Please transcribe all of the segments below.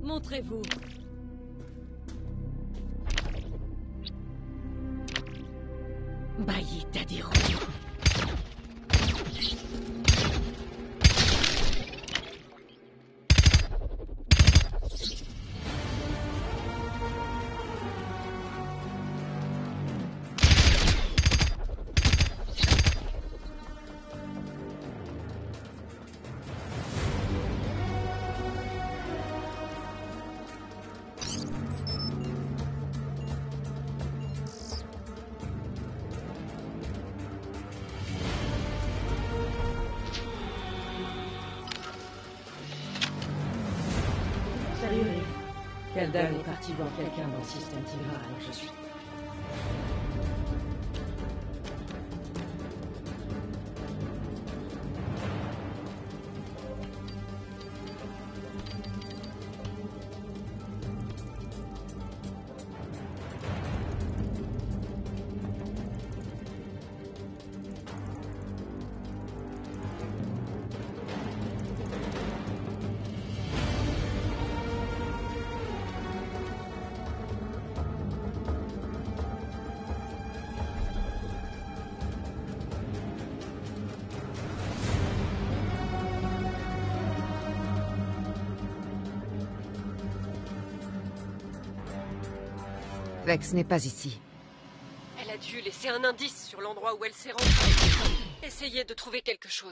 Montrez-vous. Bailly Tadiru. Salut Rick. Kaldan est parti voir quelqu'un dans le système Tigra, alors je suis... Vex n'est pas ici. Elle a dû laisser un indice sur l'endroit où elle s'est rendue. Essayez de trouver quelque chose.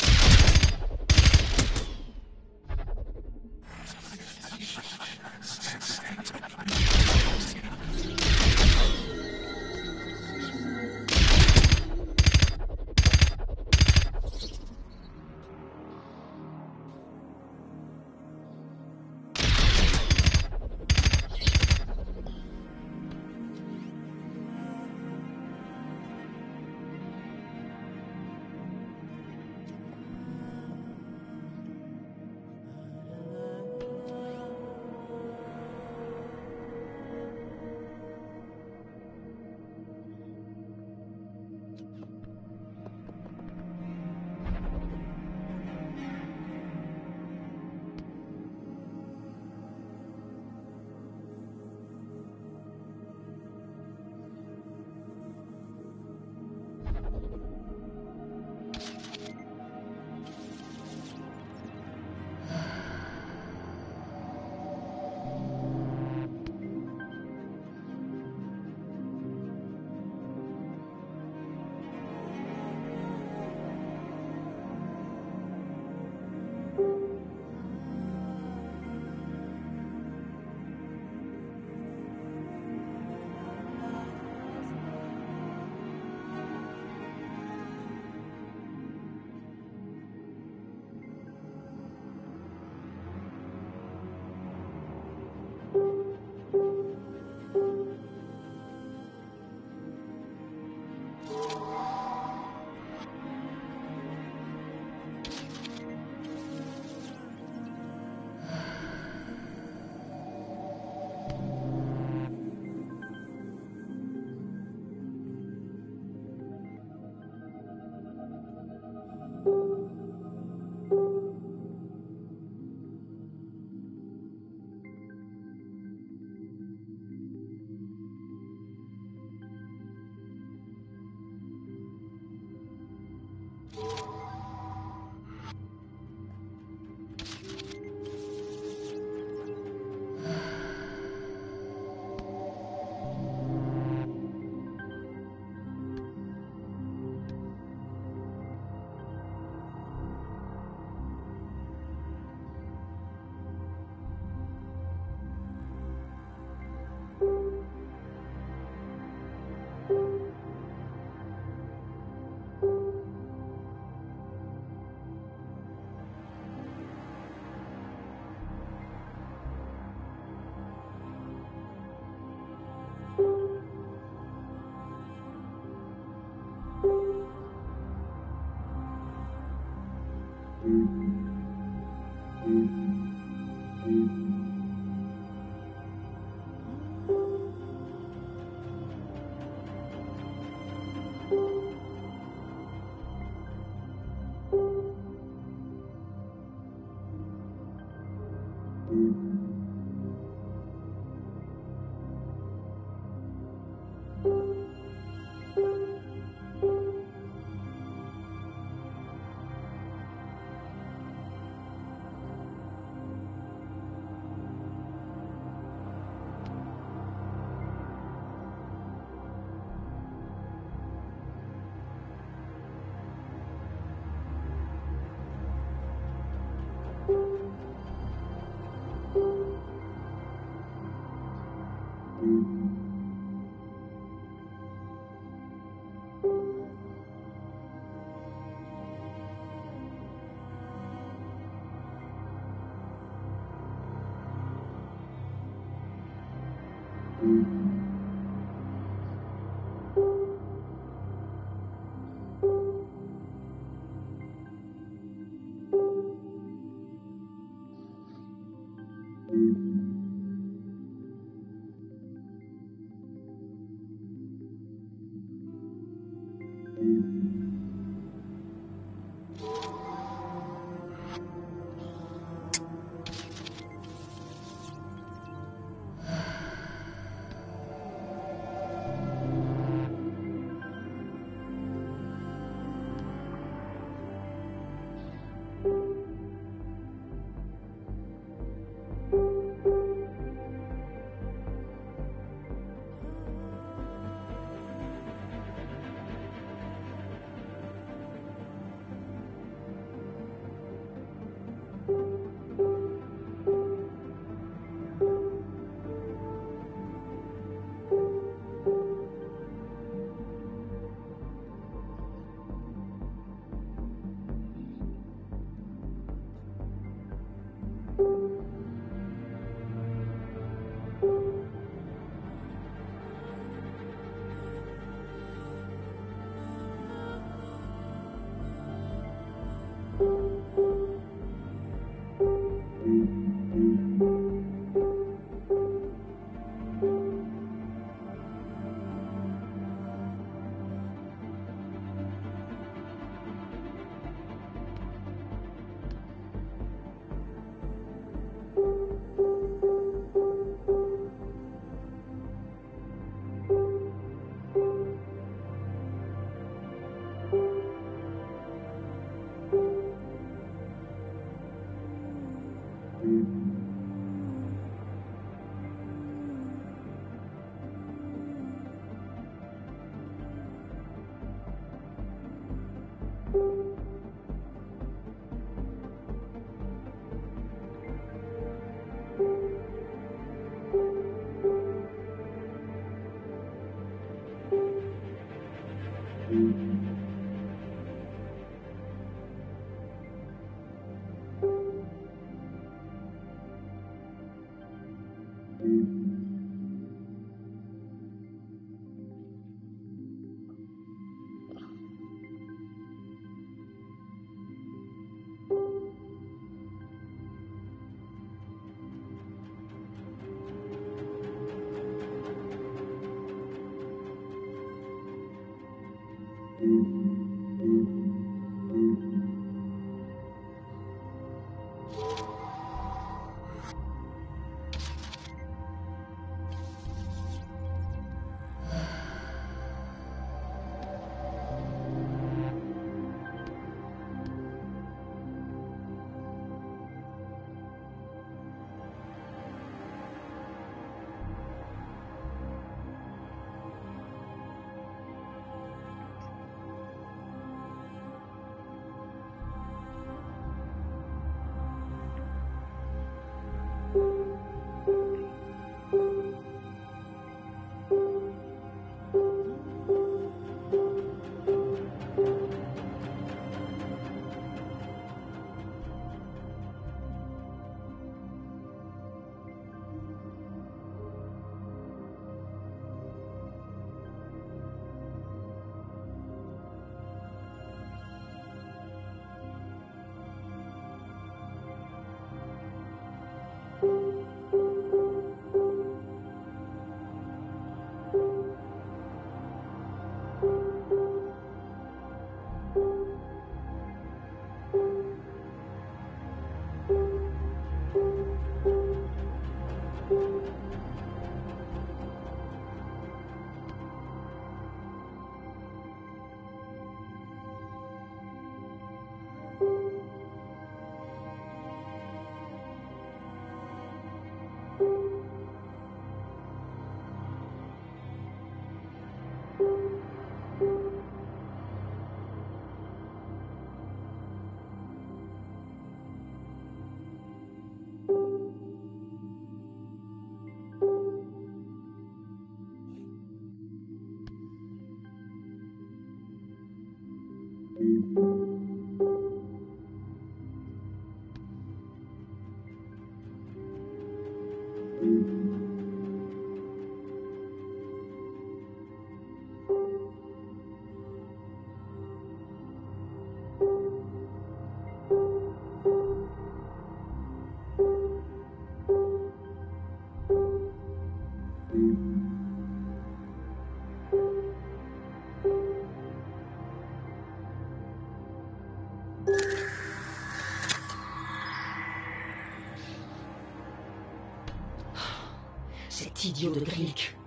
Cet idiot de Grillick.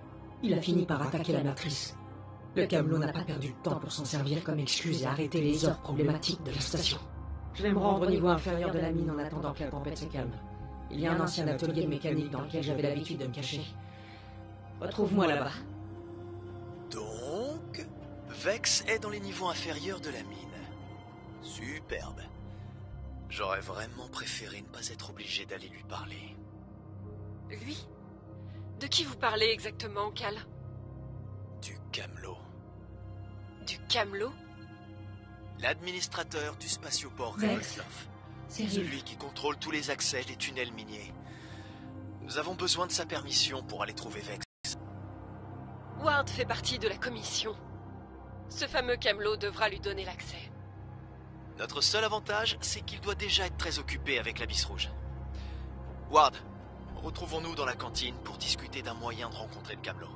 Il a fini par attaquer la matrice. Le Camelot n'a pas perdu de temps pour s'en servir comme excuse et arrêter les heures problématiques de la station. Je vais me rendre au niveau inférieur de la mine en attendant que la tempête se calme. Il y a un ancien atelier de mécanique dans lequel j'avais l'habitude de me cacher. Retrouve-moi là-bas. Donc, Vex est dans les niveaux inférieurs de la mine. Superbe. J'aurais vraiment préféré ne pas être obligé d'aller lui parler. Lui? De qui vous parlez exactement, Cal? Du Camelot. Du Camelot? L'administrateur du spatioport Vex. Ravenloft. Sérieux? Celui qui contrôle tous les accès des tunnels miniers. Nous avons besoin de sa permission pour aller trouver Vex. Ward fait partie de la commission. Ce fameux Camelot devra lui donner l'accès. Notre seul avantage, c'est qu'il doit déjà être très occupé avec l'Abysse Rouge. Ward, retrouvons-nous dans la cantine pour discuter d'un moyen de rencontrer le Camelot.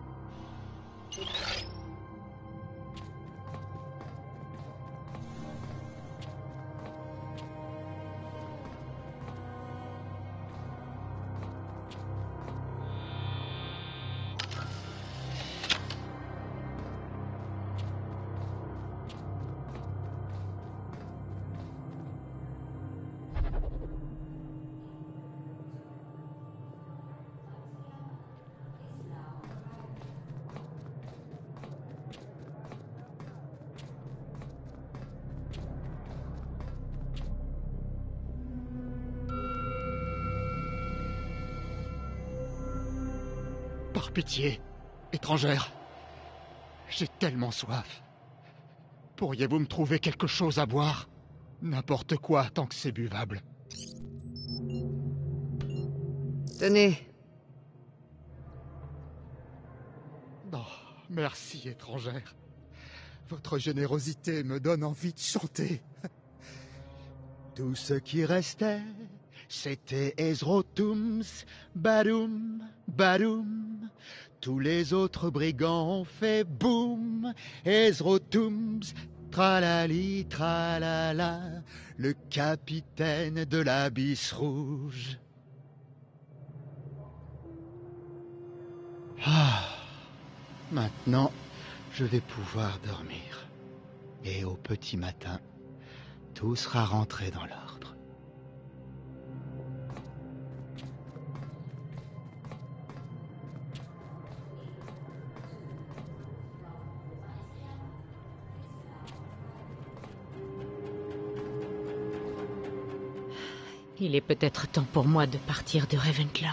Par pitié, étrangère. J'ai tellement soif. Pourriez-vous me trouver quelque chose à boire? N'importe quoi, tant que c'est buvable. Tenez. Oh, merci, étrangère. Votre générosité me donne envie de chanter. Tout ce qui restait, c'était Ezrotums, Badoum, Badoum. Tous les autres brigands ont fait boum. Ezrotums, tralali, tralala. Le capitaine de l'Abysse Rouge. Ah, maintenant, je vais pouvoir dormir. Et au petit matin, tout sera rentré dans l'ordre. Il est peut-être temps pour moi de partir de Ravenclaw.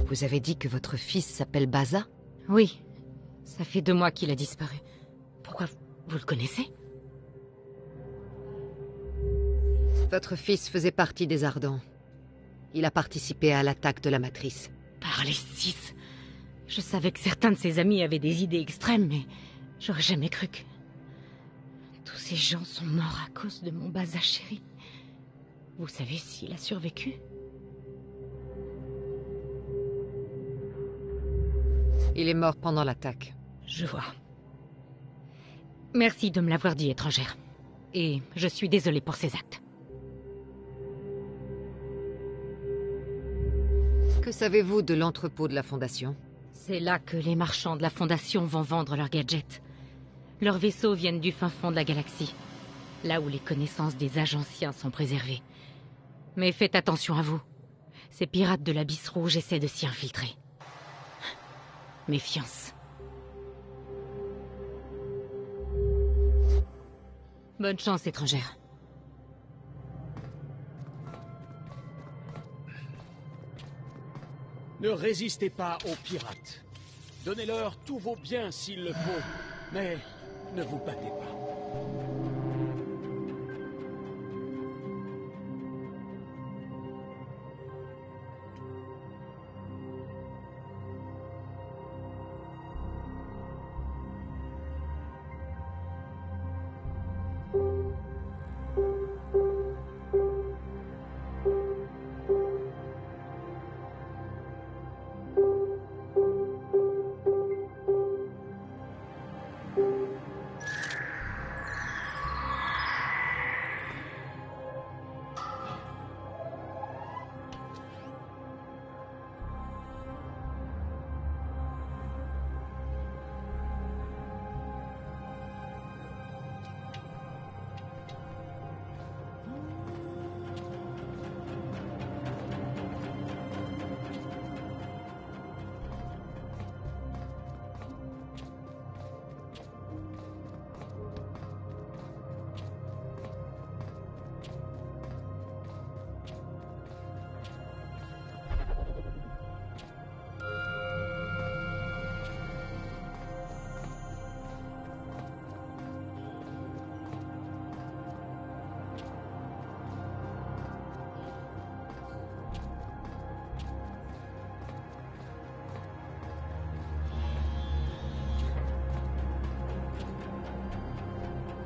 Vous avez dit que votre fils s'appelle Baza? Oui, ça fait 2 mois qu'il a disparu. Pourquoi vous le connaissez? Votre fils faisait partie des Ardents. Il a participé à l'attaque de la Matrice. Par les 6. Je savais que certains de ses amis avaient des idées extrêmes, mais j'aurais jamais cru que... Tous ces gens sont morts à cause de mon Baza chéri. Vous savez s'il a survécu? Il est mort pendant l'attaque. Je vois. Merci de me l'avoir dit, étrangère. Et je suis désolée pour ces actes. Que savez-vous de l'entrepôt de la Fondation? C'est là que les marchands de la Fondation vont vendre leurs gadgets. Leurs vaisseaux viennent du fin fond de la galaxie, là où les connaissances des âges anciens sont préservées. Mais faites attention à vous. Ces pirates de l'Abysse Rouge essaient de s'y infiltrer. Méfiance. Bonne chance, étrangère. Ne résistez pas aux pirates. Donnez-leur tous vos biens s'il le faut, mais ne vous battez pas.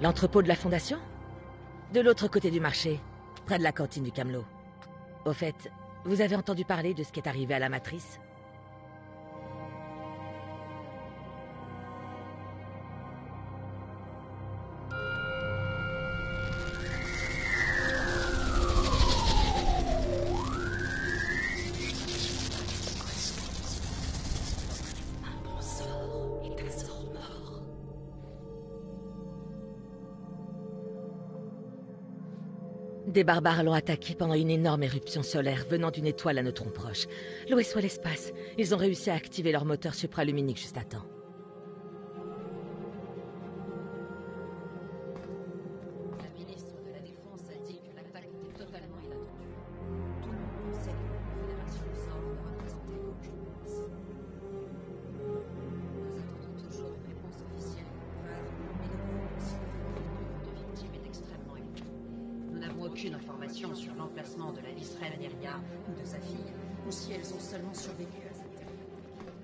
L'entrepôt de la Fondation? De l'autre côté du marché, près de la cantine du Camelot. Au fait, vous avez entendu parler de ce qui est arrivé à la Matrice? Des barbares l'ont attaqué pendant une énorme éruption solaire venant d'une étoile à neutrons proche. L'eau est soit l'espace. Ils ont réussi à activer leur moteur supraluminique juste à temps. La ministre de la Défense a dit que l'attaque était totalement inattendue. Tout le monde pensait que la Confédération Zord ne représentait aucune menace. Nous attendons toujours une réponse officielle et preuve, mais nous pouvons considérer que le nombre de victimes est extrêmement élevé. Nous n'avons aucune information sur l'emplacement de la Visrel Neria ou de sa fille, ou si elles ont seulement survécu à cette terrible attaque.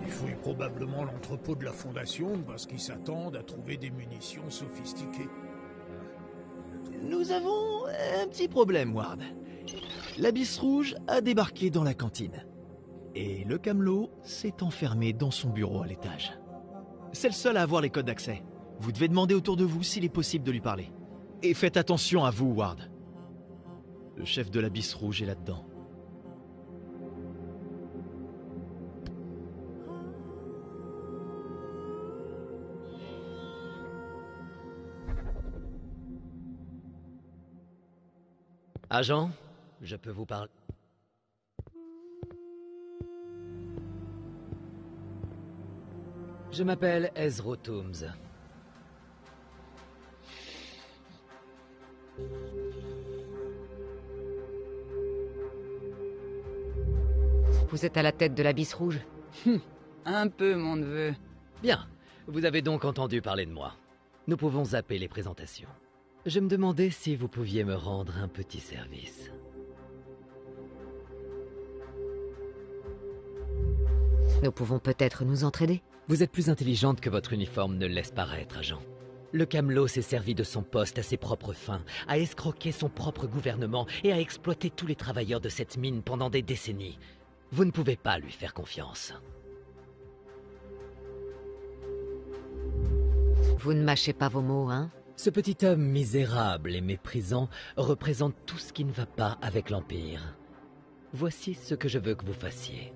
Ils fouillent probablement l'entrepôt de la Fondation parce qu'ils s'attendent à trouver des munitions sophistiquées. Nous avons un petit problème, Ward. L'Abysse Rouge a débarqué dans la cantine. Et le Camelot s'est enfermé dans son bureau à l'étage. C'est le seul à avoir les codes d'accès. Vous devez demander autour de vous s'il est possible de lui parler. Et faites attention à vous, Ward. Le chef de l'Abysse Rouge est là-dedans. Agent, je peux vous parler. Je m'appelle Ezro Toombs. Vous êtes à la tête de l'Abysse Rouge? Un peu, mon neveu. Bien, vous avez donc entendu parler de moi. Nous pouvons zapper les présentations. Je me demandais si vous pouviez me rendre un petit service. Nous pouvons peut-être nous entraider. Vous êtes plus intelligente que votre uniforme ne le laisse paraître, agent. Le Camelot s'est servi de son poste à ses propres fins, a escroqué son propre gouvernement et a exploité tous les travailleurs de cette mine pendant des décennies. Vous ne pouvez pas lui faire confiance. Vous ne mâchez pas vos mots, hein? Ce petit homme misérable et méprisant représente tout ce qui ne va pas avec l'Empire. Voici ce que je veux que vous fassiez.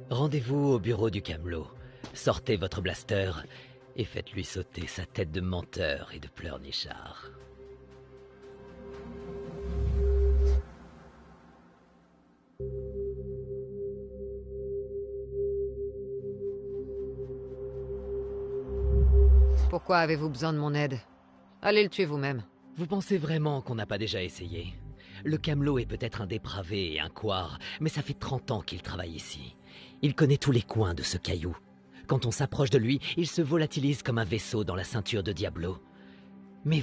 Rendez-vous au bureau du Camelot, sortez votre blaster et faites-lui sauter sa tête de menteur et de pleurnichard. Pourquoi avez-vous besoin de mon aide? Allez le tuer vous-même. Vous pensez vraiment qu'on n'a pas déjà essayé? Le Camelot est peut-être un dépravé et un couard, mais ça fait 30 ans qu'il travaille ici. Il connaît tous les coins de ce caillou. Quand on s'approche de lui, il se volatilise comme un vaisseau dans la ceinture de Diablo. Mais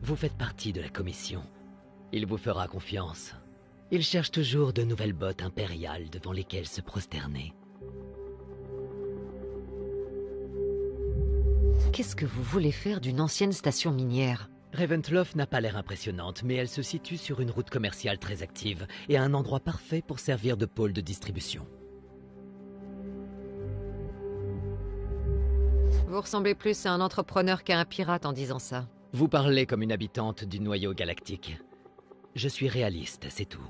vous faites partie de la commission. Il vous fera confiance. Il cherche toujours de nouvelles bottes impériales devant lesquelles se prosterner. Qu'est-ce que vous voulez faire d'une ancienne station minière? Raventloft n'a pas l'air impressionnante, mais elle se situe sur une route commerciale très active et à un endroit parfait pour servir de pôle de distribution. Vous ressemblez plus à un entrepreneur qu'à un pirate en disant ça. Vous parlez comme une habitante du noyau galactique. Je suis réaliste, c'est tout.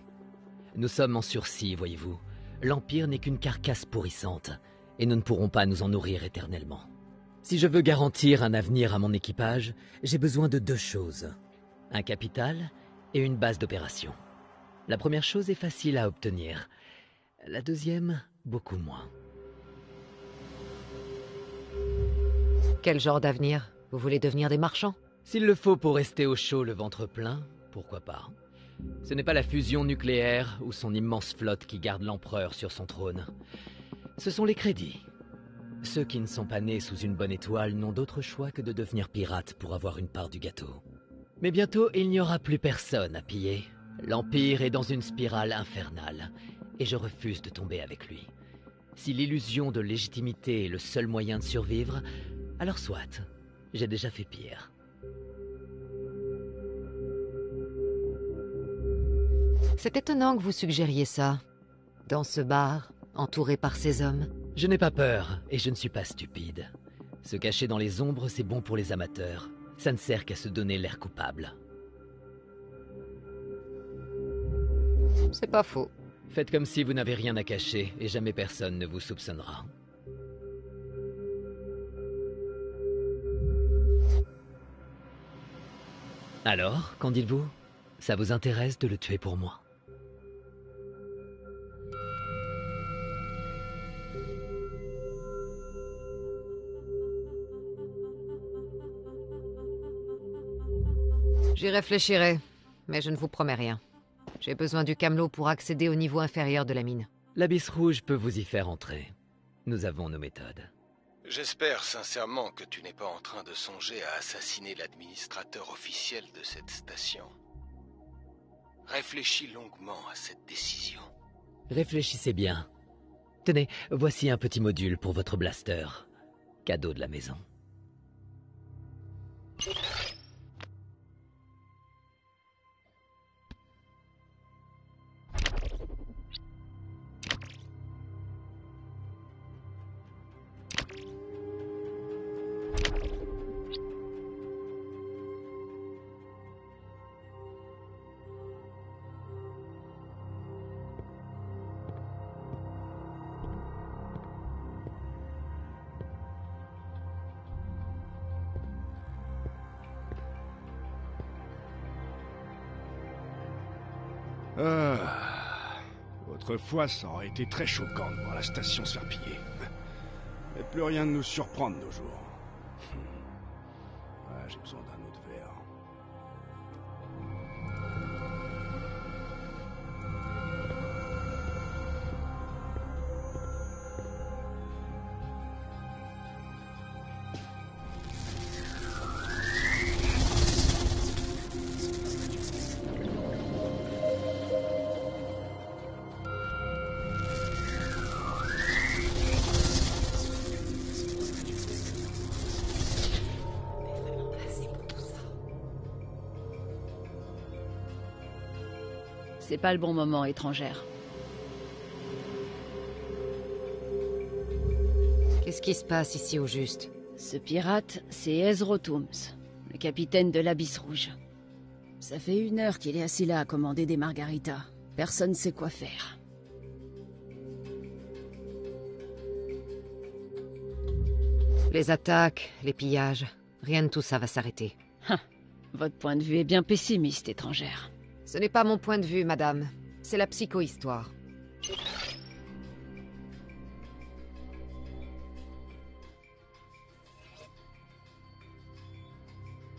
Nous sommes en sursis, voyez-vous. L'Empire n'est qu'une carcasse pourrissante, et nous ne pourrons pas nous en nourrir éternellement. Si je veux garantir un avenir à mon équipage, j'ai besoin de 2 choses. Un capital et une base d'opération. La première chose est facile à obtenir. La deuxième, beaucoup moins. Quel genre d'avenir? Vous voulez devenir des marchands? S'il le faut pour rester au chaud le ventre plein, pourquoi pas. Ce n'est pas la fusion nucléaire ou son immense flotte qui garde l'empereur sur son trône. Ce sont les crédits. Ceux qui ne sont pas nés sous une bonne étoile n'ont d'autre choix que de devenir pirates pour avoir une part du gâteau. Mais bientôt, il n'y aura plus personne à piller. L'Empire est dans une spirale infernale, et je refuse de tomber avec lui. Si l'illusion de légitimité est le seul moyen de survivre, alors soit, j'ai déjà fait pire. C'est étonnant que vous suggériez ça. Dans ce bar, entouré par ces hommes. Je n'ai pas peur, et je ne suis pas stupide. Se cacher dans les ombres, c'est bon pour les amateurs. Ça ne sert qu'à se donner l'air coupable. C'est pas faux. Faites comme si vous n'avez rien à cacher, et jamais personne ne vous soupçonnera. Alors, qu'en dites-vous? Ça vous intéresse de le tuer pour moi? J'y réfléchirai, mais je ne vous promets rien. J'ai besoin du camelot pour accéder au niveau inférieur de la mine. L'Abysse Rouge peut vous y faire entrer. Nous avons nos méthodes. J'espère sincèrement que tu n'es pas en train de songer à assassiner l'administrateur officiel de cette station. Réfléchis longuement à cette décision. Réfléchissez bien. Tenez, voici un petit module pour votre blaster. Cadeau de la maison. Autrefois, ça aurait été très choquant de voir la station se faire piller. Mais plus rien ne nous surprend de nos jours. Ah, j'ai besoin d'un autre verre. C'est pas le bon moment, étrangère. Qu'est-ce qui se passe ici au juste? Ce pirate, c'est Ezro Tooms, le capitaine de l'Abysse Rouge. Ça fait 1 heure qu'il est assis là à commander des margaritas. Personne sait quoi faire. Les attaques, les pillages, rien de tout ça va s'arrêter. Votre point de vue est bien pessimiste, étrangère. Ce n'est pas mon point de vue, madame. C'est la psychohistoire.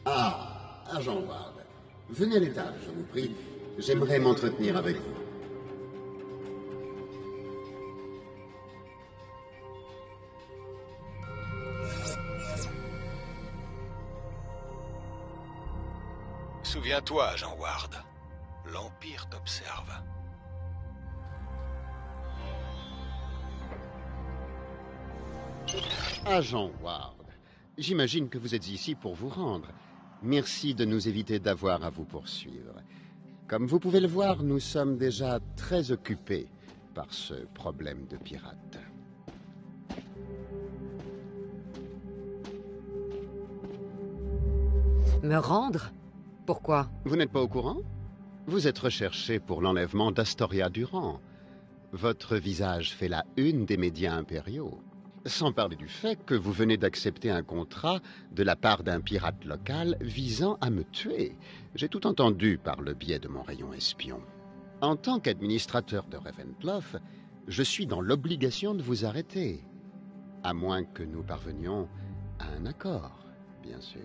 Ah, agent Ward. Venez à l'étage, je vous prie. J'aimerais m'entretenir avec vous. Souviens-toi, agent Ward. L'Empire t'observe. Agent Ward, j'imagine que vous êtes ici pour vous rendre. Merci de nous éviter d'avoir à vous poursuivre. Comme vous pouvez le voir, nous sommes déjà très occupés par ce problème de pirates. Me rendre? Pourquoi? Vous n'êtes pas au courant? Vous êtes recherché pour l'enlèvement d'Astoria Durand. Votre visage fait la une des médias impériaux. Sans parler du fait que vous venez d'accepter un contrat de la part d'un pirate local visant à me tuer. J'ai tout entendu par le biais de mon rayon espion. En tant qu'administrateur de Ravencroft, je suis dans l'obligation de vous arrêter. À moins que nous parvenions à un accord, bien sûr.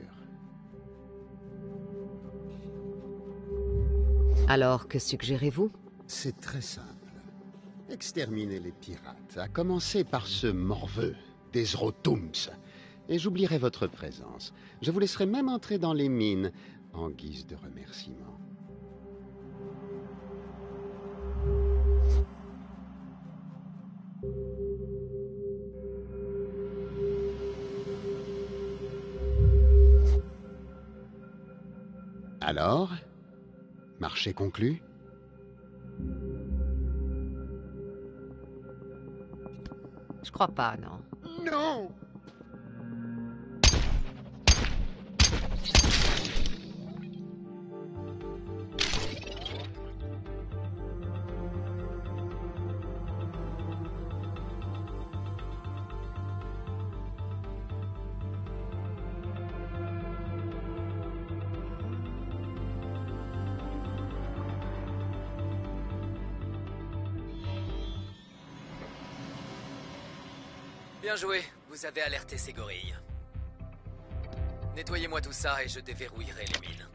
Alors, que suggérez-vous? C'est très simple. Exterminer les pirates, à commencer par ce morveux, Ezrotums. Et j'oublierai votre présence. Je vous laisserai même entrer dans les mines, en guise de remerciement. Alors, marché conclu? Je crois pas, non. Non! Bien joué, vous avez alerté ces gorilles. Nettoyez-moi tout ça et je déverrouillerai les mines.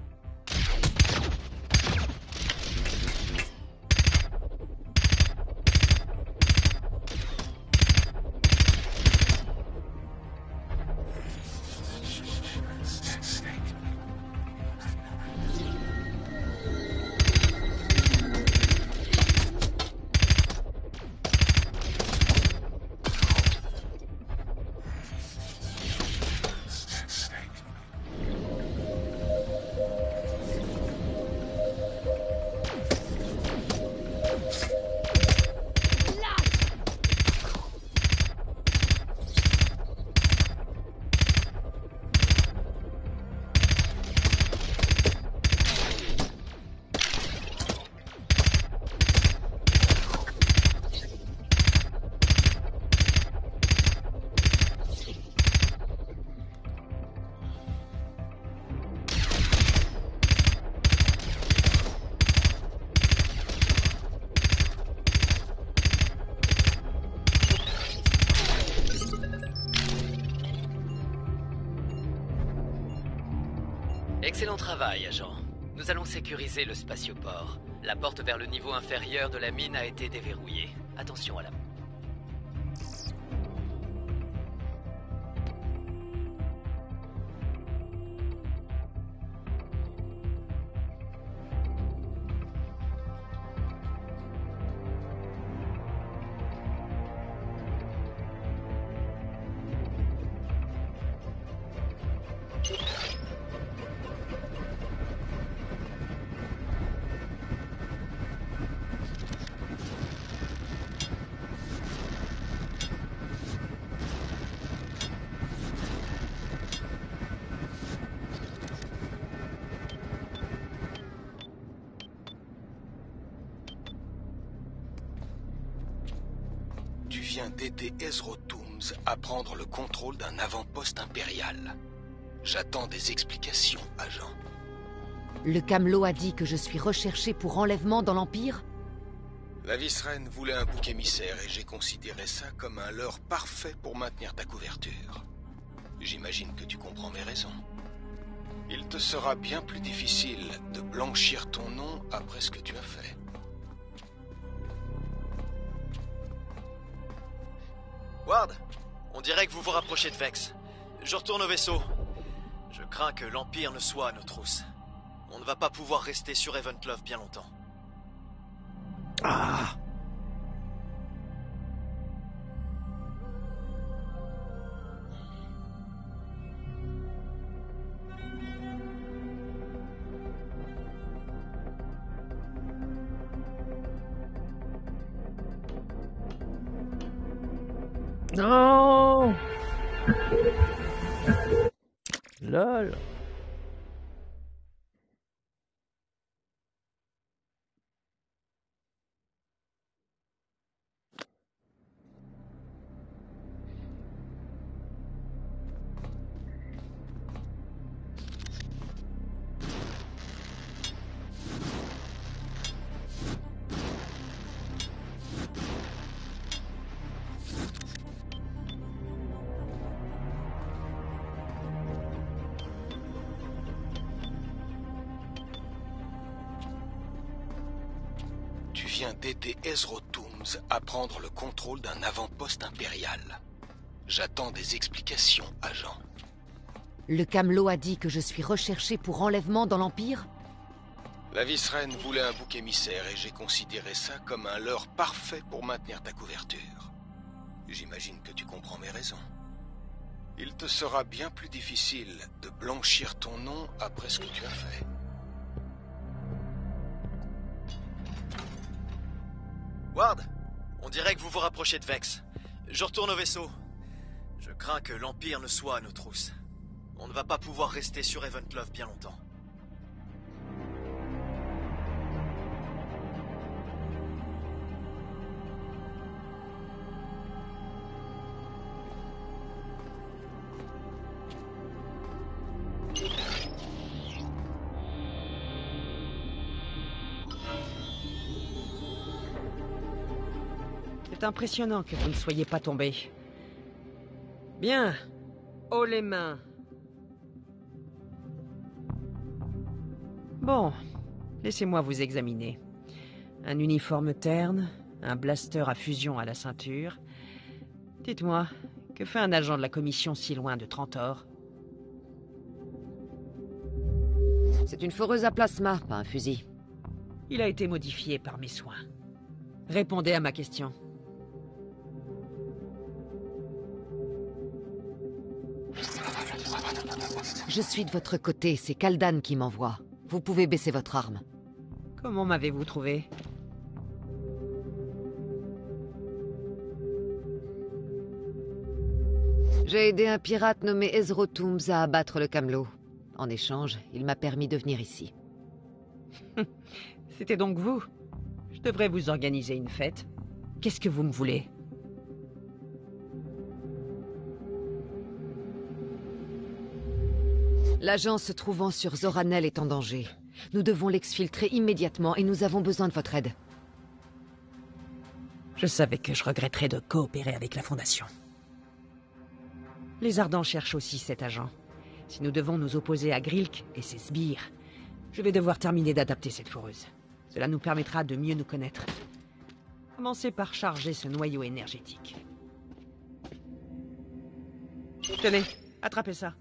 Excellent travail, agent. Nous allons sécuriser le spatioport. La porte vers le niveau inférieur de la mine a été déverrouillée. Attention à la... Tu viens d'aider Ezrotums à prendre le contrôle d'un avant-poste impérial. J'attends des explications, agent. Le Camelot a dit que je suis recherché pour enlèvement dans l'Empire? La vice-reine voulait un bouc émissaire et j'ai considéré ça comme un leurre parfait pour maintenir ta couverture. J'imagine que tu comprends mes raisons. Il te sera bien plus difficile de blanchir ton nom après ce que tu as fait. Ward, on dirait que vous vous rapprochez de Vex. Je retourne au vaisseau. Je crains que l'Empire ne soit à nos trousses. On ne va pas pouvoir rester sur Ravencroft bien longtemps. Ah! Non! LOL. vient d'aider Ezra Toombs à prendre le contrôle d'un avant-poste impérial. J'attends des explications, agent. Le Camelot a dit que je suis recherché pour enlèvement dans l'Empire? La vice-reine voulait un bouc émissaire et j'ai considéré ça comme un leurre parfait pour maintenir ta couverture. J'imagine que tu comprends mes raisons. Il te sera bien plus difficile de blanchir ton nom après ce que tu as fait. Ward, on dirait que vous vous rapprochez de Vex. Je retourne au vaisseau. Je crains que l'Empire ne soit à nos trousses. On ne va pas pouvoir rester sur Ravenclaw bien longtemps. C'est impressionnant que vous ne soyez pas tombé. Bien. Haut les mains. Bon. Laissez-moi vous examiner. Un uniforme terne, un blaster à fusion à la ceinture. Dites-moi, que fait un agent de la commission si loin de Trantor? C'est une foreuse à plasma, pas un fusil. Il a été modifié par mes soins. Répondez à ma question. Je suis de votre côté, c'est Kaldan qui m'envoie. Vous pouvez baisser votre arme. Comment m'avez-vous trouvé? J'ai aidé un pirate nommé Ezra Toombs à abattre le Camelot. En échange, il m'a permis de venir ici. C'était donc vous? Je devrais vous organiser une fête. Qu'est-ce que vous me voulez? L'agent se trouvant sur Zoranel est en danger. Nous devons l'exfiltrer immédiatement et nous avons besoin de votre aide. Je savais que je regretterais de coopérer avec la Fondation. Les Ardents cherchent aussi cet agent. Si nous devons nous opposer à Grilk et ses sbires, je vais devoir terminer d'adapter cette foreuse. Cela nous permettra de mieux nous connaître. Commencez par charger ce noyau énergétique. Tenez, attrapez ça.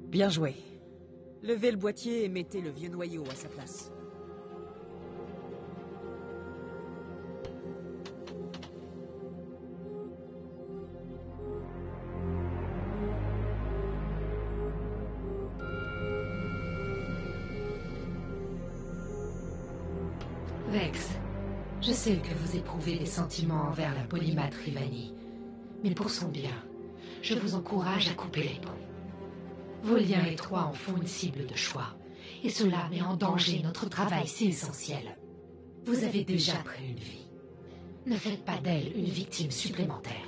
Bien joué. Levez le boîtier et mettez le vieux noyau à sa place. Vex, je sais que vous éprouvez des sentiments envers la polymathe Rivani, mais pour son bien, je vous encourage à couper les ponts. Vos liens étroits en font une cible de choix, et cela met en danger notre travail si essentiel. Vous avez déjà pris une vie. Ne faites pas d'elle une victime supplémentaire.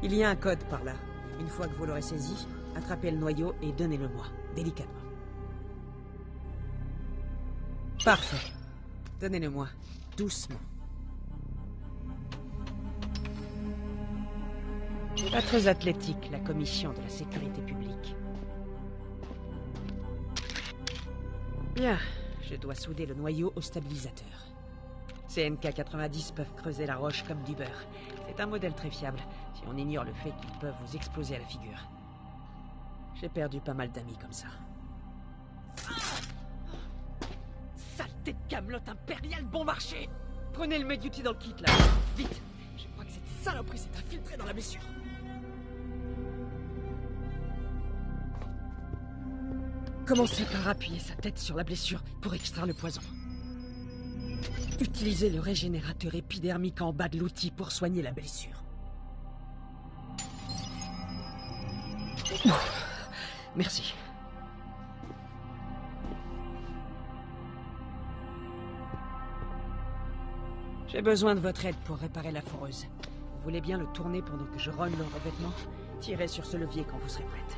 Il y a un code par là. Une fois que vous l'aurez saisi, attrapez le noyau et donnez-le-moi, délicatement. Parfait. Donnez-le-moi, doucement. Pas très athlétique, la commission de la sécurité publique. Bien, je dois souder le noyau au stabilisateur. Ces NK-90 peuvent creuser la roche comme du beurre. C'est un modèle très fiable, si on ignore le fait qu'ils peuvent vous exploser à la figure. J'ai perdu pas mal d'amis comme ça. Saleté de camelote impériale bon marché! Prenez le Med-Duty dans le kit, là. Vite! Je crois que cette saloperie s'est infiltrée dans la blessure. Commencez par appuyer sa tête sur la blessure pour extraire le poison. Utilisez le régénérateur épidermique en bas de l'outil pour soigner la blessure. Merci. J'ai besoin de votre aide pour réparer la foreuse. Vous voulez bien le tourner pendant que je rogne le revêtement? Tirez sur ce levier quand vous serez prête.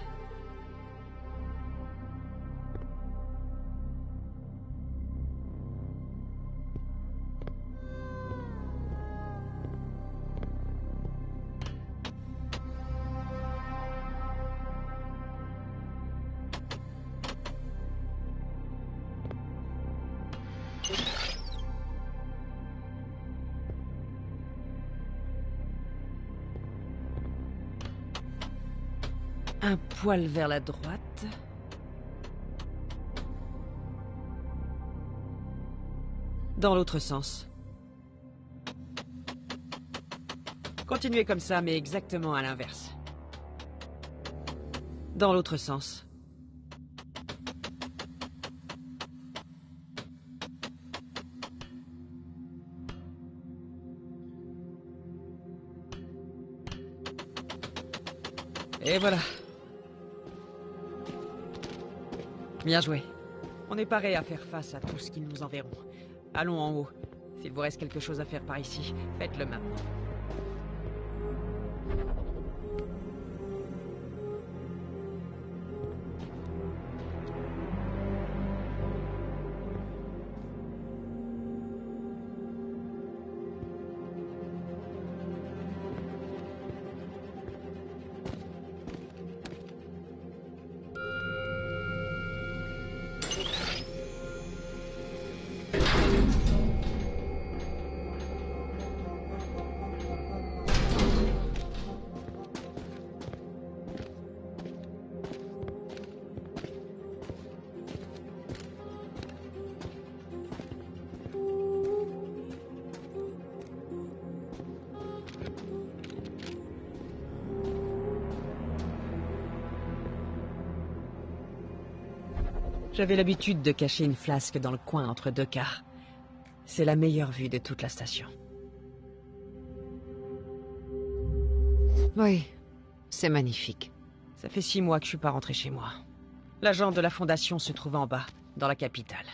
Un poil vers la droite. Dans l'autre sens. Continuez comme ça, mais exactement à l'inverse. Dans l'autre sens. Et voilà. Bien joué. On est paré à faire face à tout ce qu'ils nous enverront. Allons en haut. S'il vous reste quelque chose à faire par ici, faites-le maintenant. J'avais l'habitude de cacher une flasque dans le coin entre deux cars. C'est la meilleure vue de toute la station. Oui, c'est magnifique. Ça fait 6 mois que je suis pas rentré chez moi. L'agent de la Fondation se trouve en bas, dans la capitale.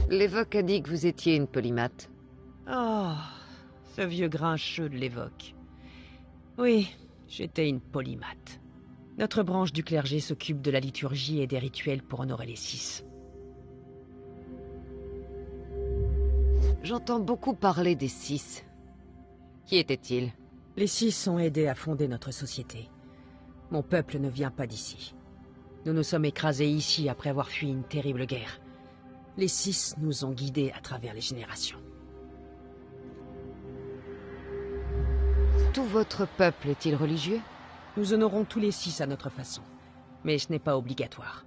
L'évoque a dit que vous étiez une polymathe. Oh, ce vieux grincheux de l'évoque. Oui, j'étais une polymathe. Notre branche du clergé s'occupe de la liturgie et des rituels pour honorer les 6. J'entends beaucoup parler des 6. Qui étaient-ils? Les 6 ont aidé à fonder notre société. Mon peuple ne vient pas d'ici. Nous nous sommes écrasés ici après avoir fui une terrible guerre. Les 6 nous ont guidés à travers les générations. Tout votre peuple est-il religieux? Nous honorons tous les 6 à notre façon, mais ce n'est pas obligatoire.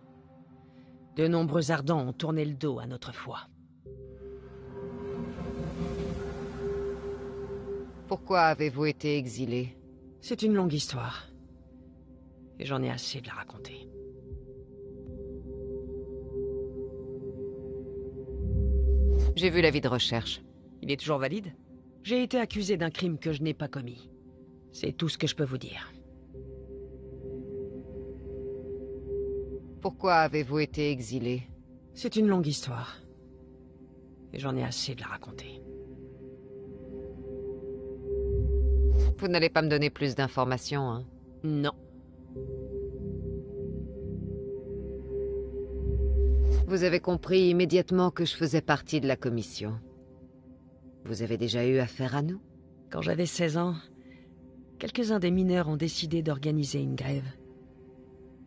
De nombreux ardents ont tourné le dos à notre foi. Pourquoi avez-vous été exilé? C'est une longue histoire. Et j'en ai assez de la raconter. J'ai vu l'avis de recherche. Il est toujours valide? J'ai été accusé d'un crime que je n'ai pas commis. C'est tout ce que je peux vous dire. Pourquoi avez-vous été exilé? C'est une longue histoire. Et j'en ai assez de la raconter. Vous n'allez pas me donner plus d'informations, hein? Non. Vous avez compris immédiatement que je faisais partie de la commission. Vous avez déjà eu affaire à nous? Quand j'avais 16 ans, quelques-uns des mineurs ont décidé d'organiser une grève.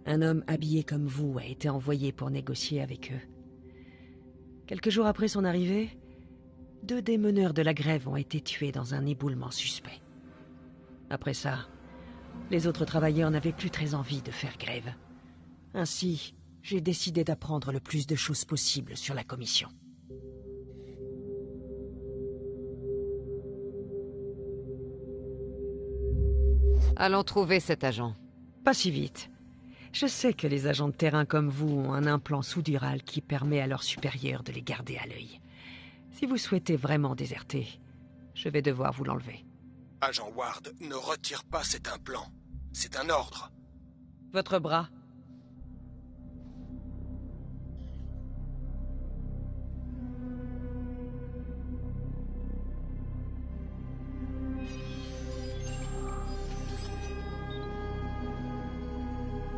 Un homme habillé comme vous a été envoyé pour négocier avec eux. Quelques jours après son arrivée, 2 des meneurs de la grève ont été tués dans un éboulement suspect. Après ça, les autres travailleurs n'avaient plus très envie de faire grève. Ainsi, j'ai décidé d'apprendre le plus de choses possible sur la commission. Allons trouver cet agent. Pas si vite. Je sais que les agents de terrain comme vous ont un implant sous-dural qui permet à leurs supérieurs de les garder à l'œil. Si vous souhaitez vraiment déserter, je vais devoir vous l'enlever. Agent Ward, ne retire pas cet implant. C'est un ordre. Votre bras.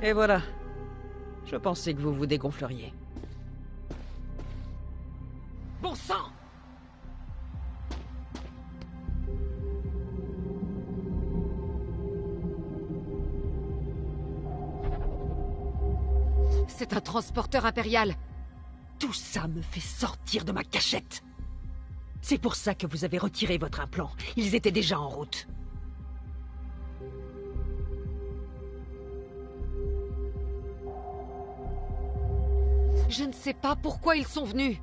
Et voilà. Je pensais que vous vous dégonfleriez. Bon sang! C'est un transporteur impérial. Tout ça me fait sortir de ma cachette. C'est pour ça que vous avez retiré votre implant. Ils étaient déjà en route. Je ne sais pas pourquoi ils sont venus.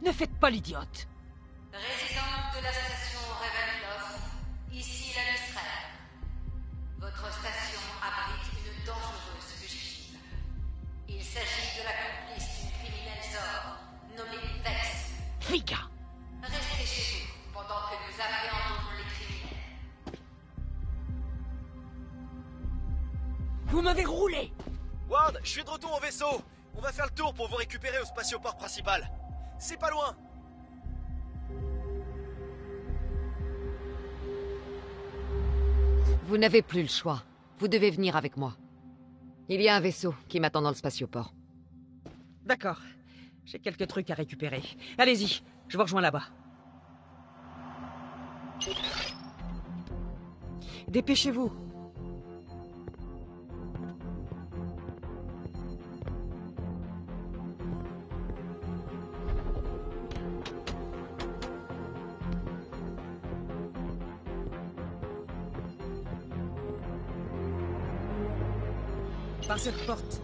Ne faites pas l'idiote. Résidente de la station Ravenloft, ici la Viscera. Votre station abrite une dangereuse fugitive. Il s'agit de la complice d'une criminelle Zor, nommée Vex. Vika! Restez chez vous, pendant que nous appréhendons les criminels. Vous m'avez roulé! Ward, je suis de retour au vaisseau. On va faire le tour pour vous récupérer au spatioport principal. C'est pas loin. Vous n'avez plus le choix. Vous devez venir avec moi. Il y a un vaisseau qui m'attend dans le spatioport. D'accord. J'ai quelques trucs à récupérer. Allez-y, je vous rejoins là-bas. Dépêchez-vous. Par cette porte.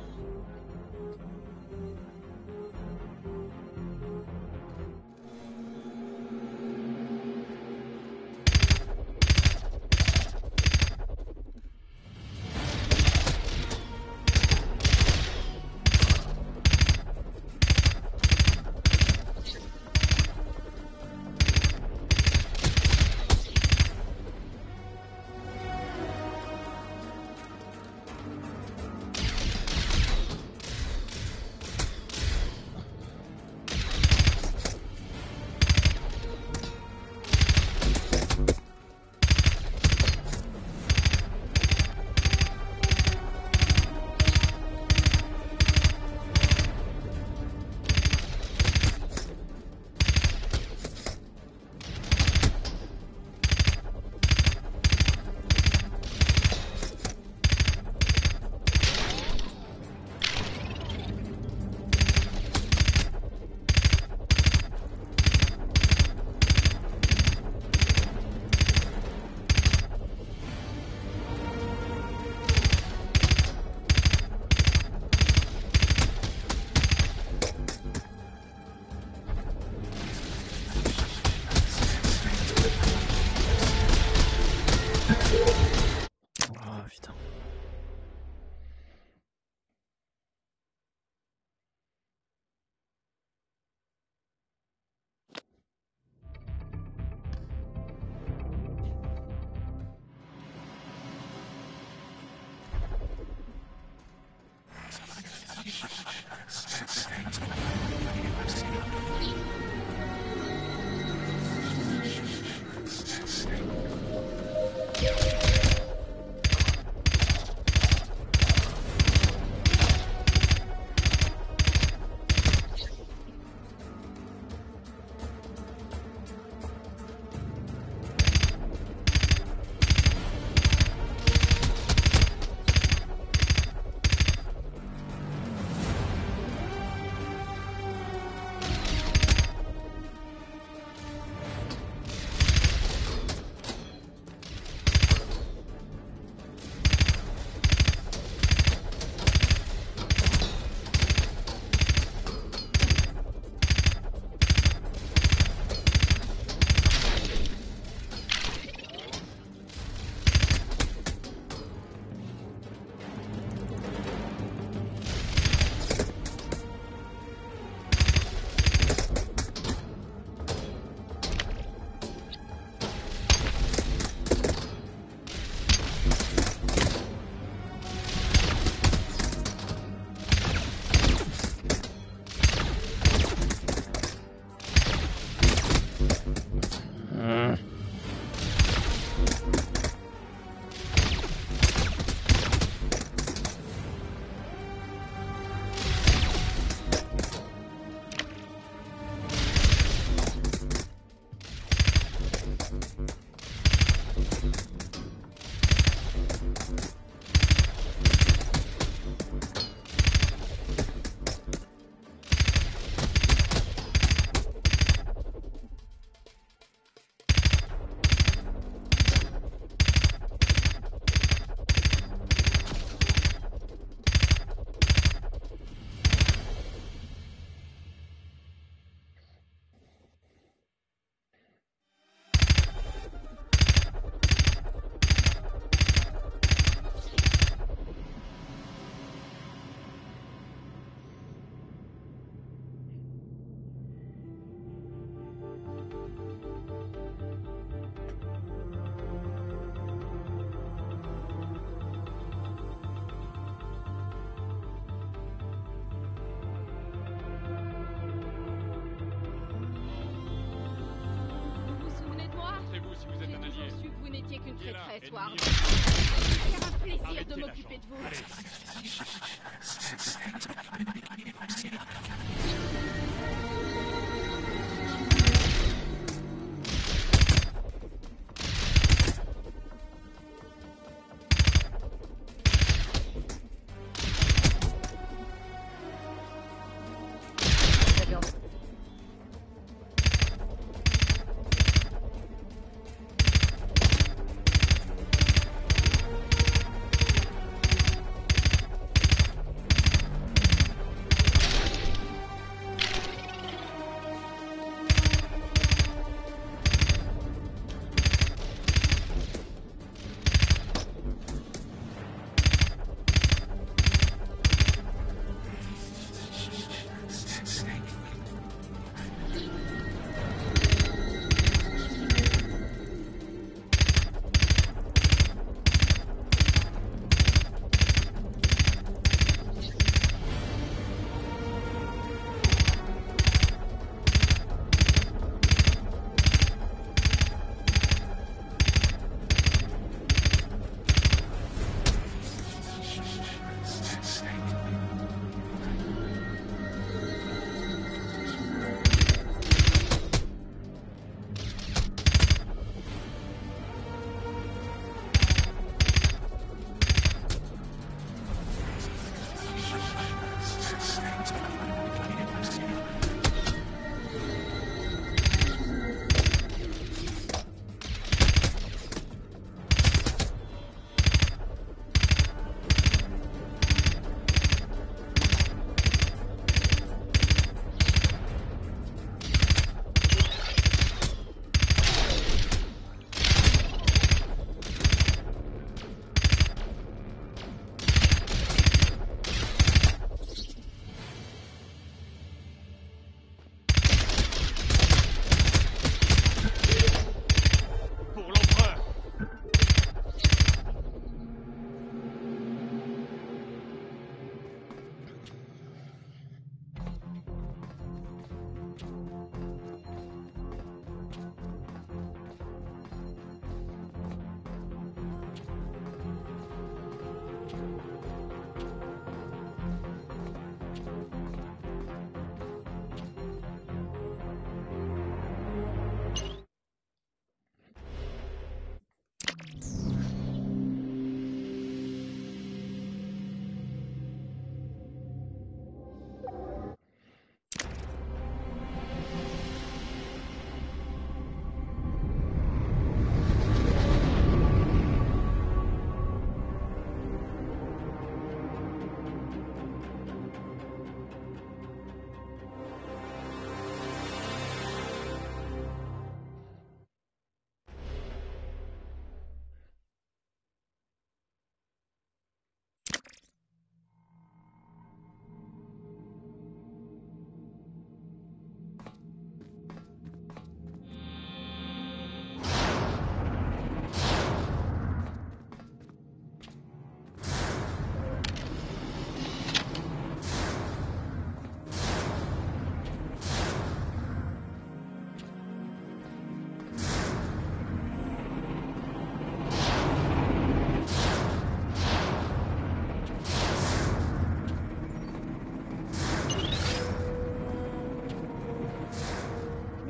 vous êtes un allié. J'ai toujours su que vous n'étiez qu'une Il est là, traîtresse, ennemi. Ward. C'est un plaisir de Arrêtez m'occuper de vous. Allez.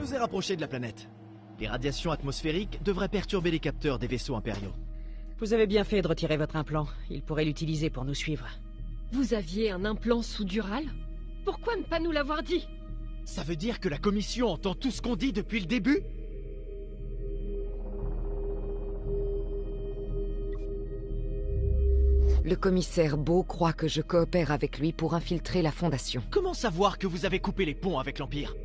nous est rapproché de la planète. Les radiations atmosphériques devraient perturber les capteurs des vaisseaux impériaux. Vous avez bien fait de retirer votre implant. Il pourrait l'utiliser pour nous suivre. Vous aviez un implant sous-dural? Pourquoi ne pas nous l'avoir dit? Ça veut dire que la commission entend tout ce qu'on dit depuis le début? Le commissaire Beau croit que je coopère avec lui pour infiltrer la Fondation. Comment savoir que vous avez coupé les ponts avec l'Empire?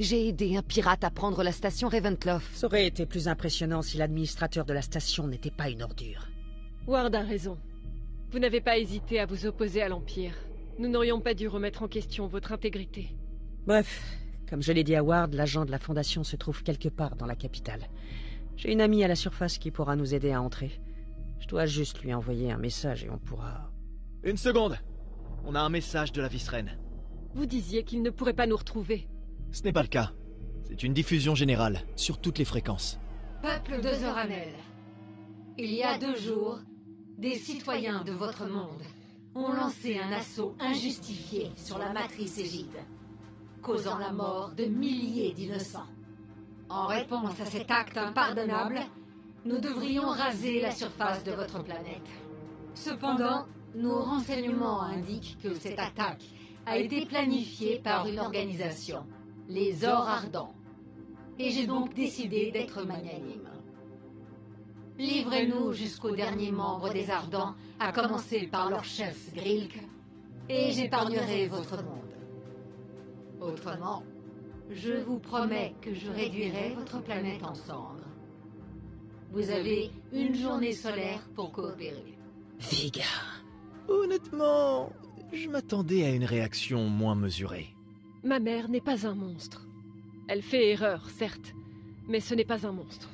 J'ai aidé un pirate à prendre la station Ravencloft. Ça aurait été plus impressionnant si l'administrateur de la station n'était pas une ordure. Ward a raison. Vous n'avez pas hésité à vous opposer à l'Empire. Nous n'aurions pas dû remettre en question votre intégrité. Bref, comme je l'ai dit à Ward, l'agent de la Fondation se trouve quelque part dans la capitale. J'ai une amie à la surface qui pourra nous aider à entrer. Je dois juste lui envoyer un message et on pourra... Une seconde! On a un message de la vice-reine. Vous disiez qu'il ne pourrait pas nous retrouver. Ce n'est pas le cas. C'est une diffusion générale, sur toutes les fréquences. Peuple de Zoranel, il y a 2 jours, des citoyens de votre monde ont lancé un assaut injustifié sur la matrice Égide, causant la mort de milliers d'innocents. En réponse à cet acte impardonnable, nous devrions raser la surface de votre planète. Cependant, nos renseignements indiquent que cette attaque a été planifiée par une organisation, les Ors Ardents. Et j'ai donc décidé d'être magnanime. Livrez-nous jusqu'au dernier membre des Ardents, à commencer par leur chef Grilk, et j'épargnerai votre monde. Autrement, je vous promets que je réduirai votre planète en cendres. Vous avez une journée solaire pour coopérer. Viga. Honnêtement, je m'attendais à une réaction moins mesurée. Ma mère n'est pas un monstre. Elle fait erreur, certes, mais ce n'est pas un monstre.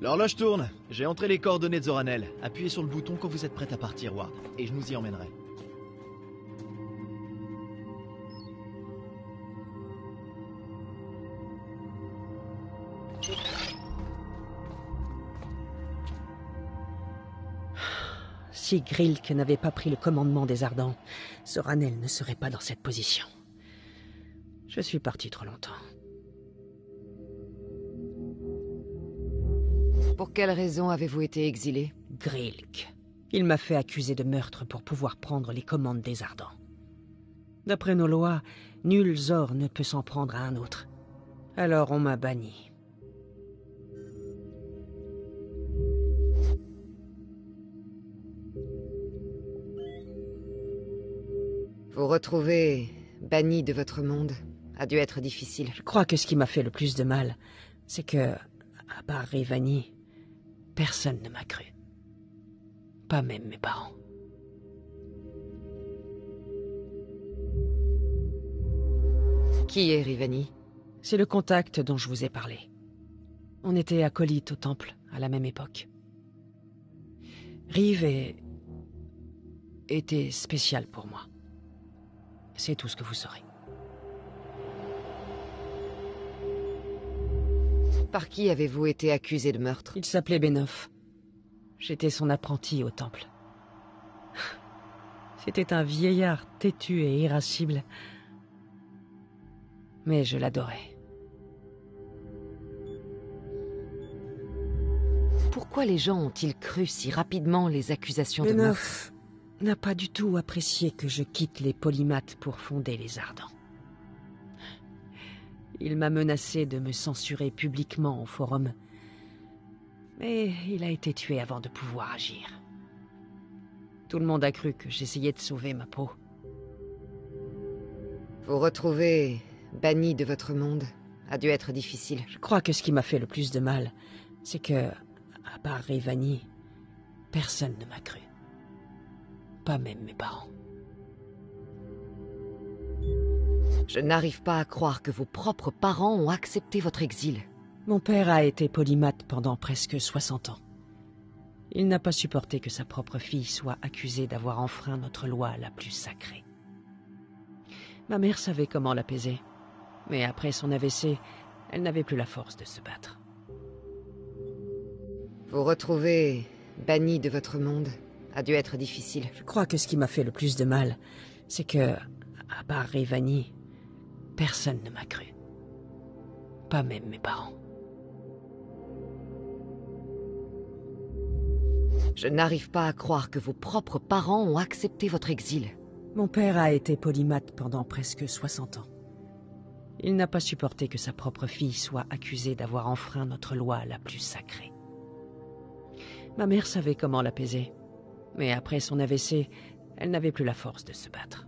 L'horloge tourne. J'ai entré les coordonnées de Zoranel. Appuyez sur le bouton quand vous êtes prête à partir, Ward, et je nous y emmènerai. Si Grilk n'avait pas pris le commandement des Ardents, Zoranel ne serait pas dans cette position. Je suis parti trop longtemps. Pour quelle raison avez-vous été exilé? Grilk. Il m'a fait accuser de meurtre pour pouvoir prendre les commandes des Ardents. D'après nos lois, nul Zor ne peut s'en prendre à un autre. Alors on m'a banni. Vous retrouver banni de votre monde a dû être difficile. Je crois que ce qui m'a fait le plus de mal, c'est que, à part Rivani, personne ne m'a cru. Pas même mes parents. Qui est Rivani? C'est le contact dont je vous ai parlé. On était acolytes au temple, à la même époque. Rive était spécial pour moi. C'est tout ce que vous saurez. Par qui avez-vous été accusé de meurtre? Il s'appelait Benoff. J'étais son apprenti au temple. C'était un vieillard têtu et irascible. Mais je l'adorais. Pourquoi les gens ont-ils cru si rapidement les accusations de meurtre? Benoff n'a pas du tout apprécié que je quitte les Polymaths pour fonder les Ardents. Il m'a menacé de me censurer publiquement au forum. Mais il a été tué avant de pouvoir agir. Tout le monde a cru que j'essayais de sauver ma peau. Vous retrouver banni de votre monde a dû être difficile. Je crois que ce qui m'a fait le plus de mal, c'est que, à part Rivani, personne ne m'a cru. Pas même mes parents. Je n'arrive pas à croire que vos propres parents ont accepté votre exil. Mon père a été polymathe pendant presque 60 ans. Il n'a pas supporté que sa propre fille soit accusée d'avoir enfreint notre loi la plus sacrée. Ma mère savait comment l'apaiser, mais après son AVC, elle n'avait plus la force de se battre. Vous retrouver banni de votre monde a dû être difficile. Je crois que ce qui m'a fait le plus de mal, c'est que, à part Rivani, personne ne m'a cru. Pas même mes parents. Je n'arrive pas à croire que vos propres parents ont accepté votre exil. Mon père a été polymathe pendant presque 60 ans. Il n'a pas supporté que sa propre fille soit accusée d'avoir enfreint notre loi la plus sacrée. Ma mère savait comment l'apaiser, mais après son AVC, elle n'avait plus la force de se battre.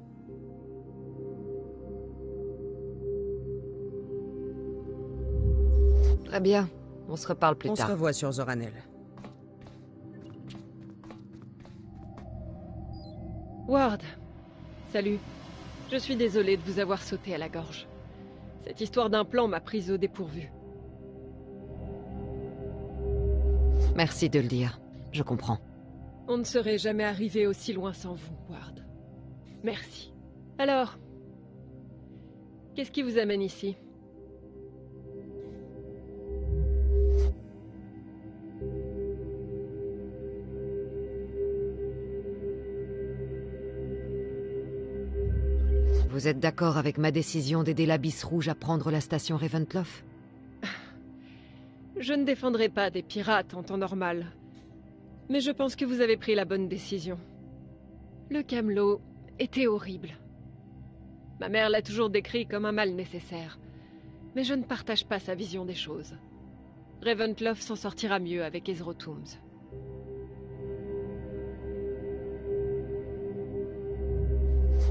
Très bien, on se reparle plus tard. On se revoit sur Zoranel. Ward, salut. Je suis désolée de vous avoir sauté à la gorge. Cette histoire d'un plan m'a prise au dépourvu. Merci de le dire, je comprends. On ne serait jamais arrivé aussi loin sans vous, Ward. Merci. Alors, qu'est-ce qui vous amène ici? Vous êtes d'accord avec ma décision d'aider l'Abysse Rouge à prendre la station Ravenloft? Je ne défendrai pas des pirates en temps normal. Mais je pense que vous avez pris la bonne décision. Le Camelot était horrible. Ma mère l'a toujours décrit comme un mal nécessaire. Mais je ne partage pas sa vision des choses. Ravenloft s'en sortira mieux avec Ezrotooms.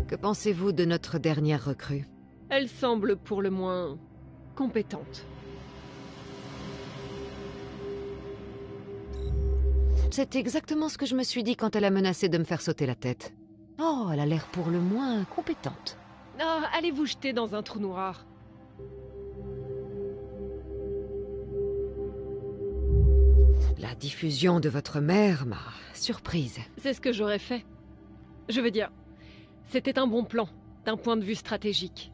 Que pensez-vous de notre dernière recrue? Elle semble pour le moins compétente. C'est exactement ce que je me suis dit quand elle a menacé de me faire sauter la tête. Oh, elle a l'air pour le moins compétente. Oh, allez vous jeter dans un trou noir. La diffusion de votre mère m'a surprise. C'est ce que j'aurais fait. Je veux dire, c'était un bon plan, d'un point de vue stratégique.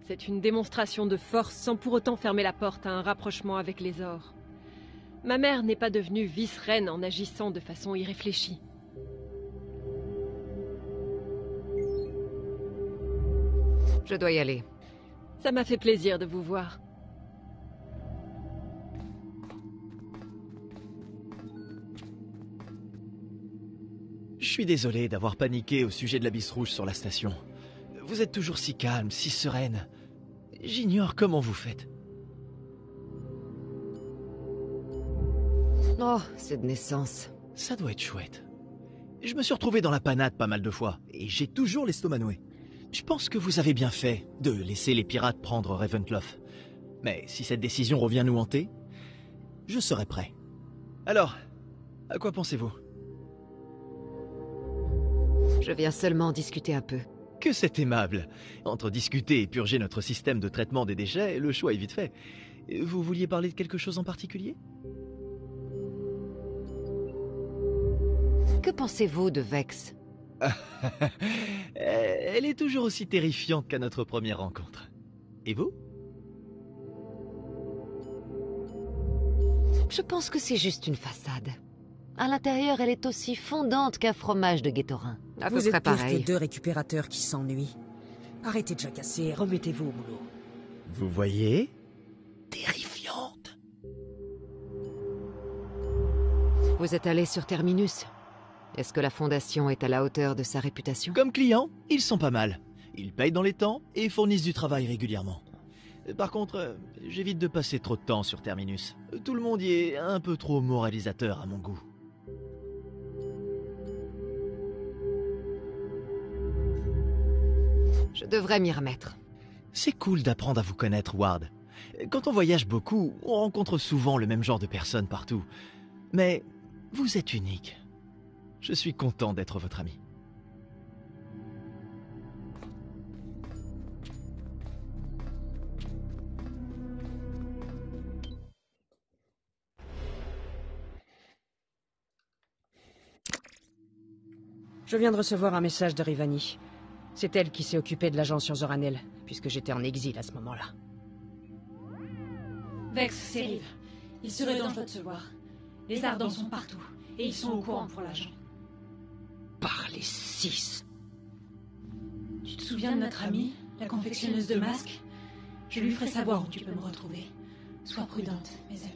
C'est une démonstration de force sans pour autant fermer la porte à un rapprochement avec les Ors. Ma mère n'est pas devenue vice-reine en agissant de façon irréfléchie. Je dois y aller. Ça m'a fait plaisir de vous voir. Je suis désolé d'avoir paniqué au sujet de l'Abysse Rouge sur la station. Vous êtes toujours si calme, si sereine. J'ignore comment vous faites. Oh, c'est de naissance. Ça doit être chouette. Je me suis retrouvé dans la panade pas mal de fois, et j'ai toujours l'estomac noué. Je pense que vous avez bien fait de laisser les pirates prendre Ravenloft. Mais si cette décision revient nous hanter, je serai prêt. Alors, à quoi pensez-vous? Je viens seulement discuter un peu. Que c'est aimable. Entre discuter et purger notre système de traitement des déchets, le choix est vite fait. Vous vouliez parler de quelque chose en particulier? Que pensez-vous de Vex? Elle est toujours aussi terrifiante qu'à notre première rencontre. Et vous? Je pense que c'est juste une façade. À l'intérieur, elle est aussi fondante qu'un fromage de Guettorin. À peu Vous près êtes pire pareil. que deux récupérateurs qui s'ennuient. Arrêtez de jacasser, remettez-vous au boulot. Vous voyez? Terrifiante. Vous êtes allé sur Terminus. Est-ce que la Fondation est à la hauteur de sa réputation? Comme clients, ils sont pas mal. Ils payent dans les temps et fournissent du travail régulièrement. Par contre, j'évite de passer trop de temps sur Terminus. Tout le monde y est un peu trop moralisateur à mon goût. Je devrais m'y remettre. C'est cool d'apprendre à vous connaître, Ward. Quand on voyage beaucoup, on rencontre souvent le même genre de personnes partout. Mais vous êtes unique. Je suis content d'être votre ami. Je viens de recevoir un message de Rivani. C'est elle qui s'est occupée de l'agent sur Zoranel, puisque j'étais en exil à ce moment-là. Vex, c'est Riv. Il serait dangereux de se voir. Les Ardents sont partout, et ils sont au courant pour l'agent. Par les 6. Tu te souviens de notre amie, la confectionneuse de masques? Je lui ferai savoir où tu peux me retrouver. Sois prudente, mes amis.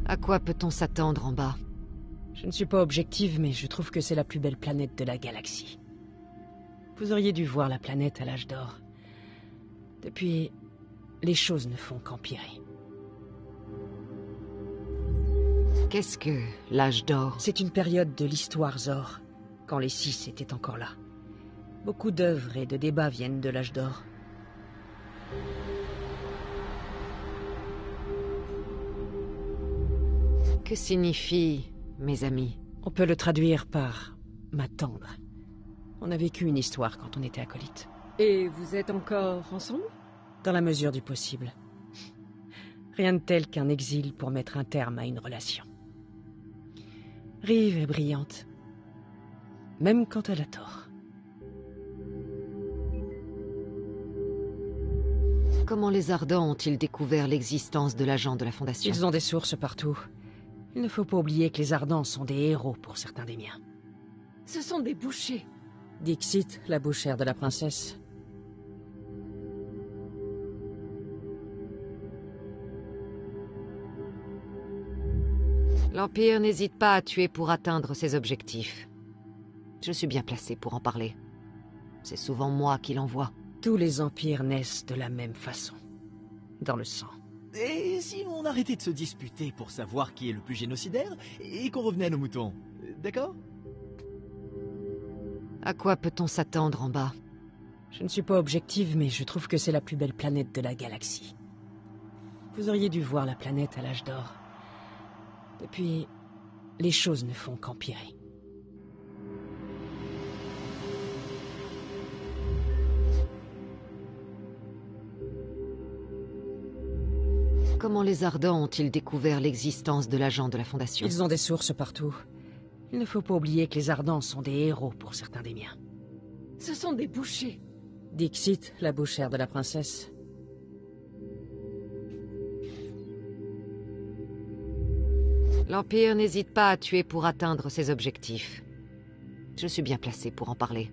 À quoi peut-on s'attendre en bas? Je ne suis pas objective, mais je trouve que c'est la plus belle planète de la galaxie. Vous auriez dû voir la planète à l'âge d'or. Depuis, les choses ne font qu'empirer. Qu'est-ce que l'âge d'or? C'est une période de l'histoire Zor, quand les 6 étaient encore là. Beaucoup d'œuvres et de débats viennent de l'âge d'or. Que signifie, mes amis? On peut le traduire par « m'attendre ». On a vécu une histoire quand on était acolytes. Et vous êtes encore ensemble? Dans la mesure du possible. Rien de tel qu'un exil pour mettre un terme à une relation. Riv est brillante. Même quand elle a tort. Comment les Ardents ont-ils découvert l'existence de l'agent de la Fondation? Ils ont des sources partout. Il ne faut pas oublier que les Ardents sont des héros pour certains des miens. Ce sont des bouchers. Dixit, la bouchère de la princesse. L'Empire n'hésite pas à tuer pour atteindre ses objectifs. Je suis bien placé pour en parler. C'est souvent moi qui l'envoie. Tous les empires naissent de la même façon. Dans le sang. Et si on arrêtait de se disputer pour savoir qui est le plus génocidaire et qu'on revenait à nos moutons, d'accord? À quoi peut-on s'attendre en bas? Je ne suis pas objective, mais je trouve que c'est la plus belle planète de la galaxie. Vous auriez dû voir la planète à l'âge d'or. Depuis, les choses ne font qu'empirer. Comment les Ardents ont-ils découvert l'existence de l'agent de la Fondation? Ils ont des sources partout. Il ne faut pas oublier que les Ardents sont des héros pour certains des miens. Ce sont des bouchers. Dixit, la bouchère de la princesse. L'Empire n'hésite pas à tuer pour atteindre ses objectifs. Je suis bien placé pour en parler.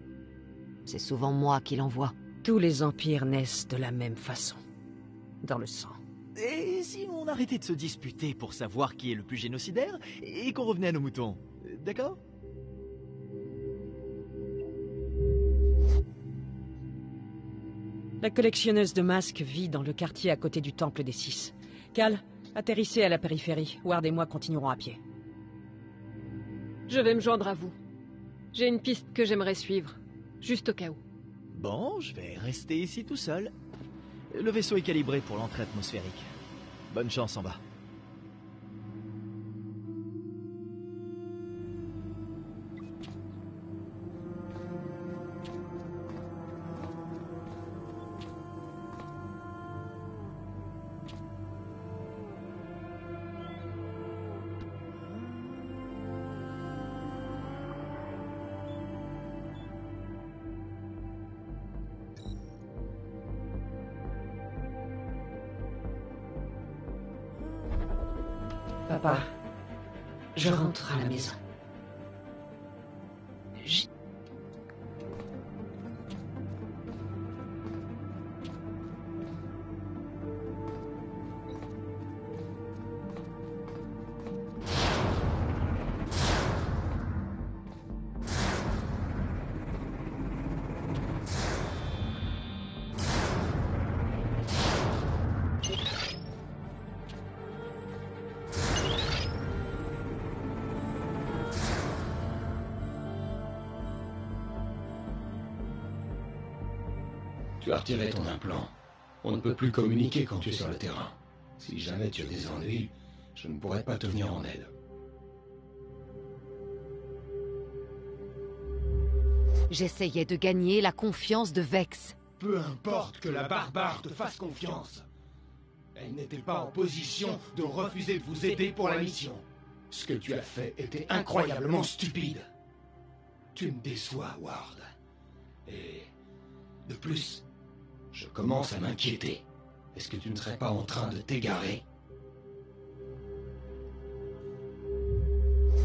C'est souvent moi qui l'envoie. Tous les empires naissent de la même façon. Dans le sang. Et si on arrêtait de se disputer pour savoir qui est le plus génocidaire et qu'on revenait à nos moutons, d'accord? La collectionneuse de masques vit dans le quartier à côté du Temple des Six. Cal, atterrissez à la périphérie. Ward et moi continuerons à pied. Je vais me joindre à vous. J'ai une piste que j'aimerais suivre, juste au cas où. Bon, je vais rester ici tout seul. Le vaisseau est calibré pour l'entrée atmosphérique. Bonne chance en bas. Papa, je rentre à la maison. Tu as retiré ton implant. On ne peut plus communiquer quand tu es sur le terrain. Si jamais tu as des ennuis, je ne pourrai pas te venir en aide. J'essayais de gagner la confiance de Vex. Peu importe que la barbare te fasse confiance. Elle n'était pas en position de refuser de vous aider pour la mission. Ce que tu as fait était incroyablement stupide. Tu me déçois, Ward. Et de plus, je commence à m'inquiéter. Est-ce que tu ne serais pas en train de t'égarer?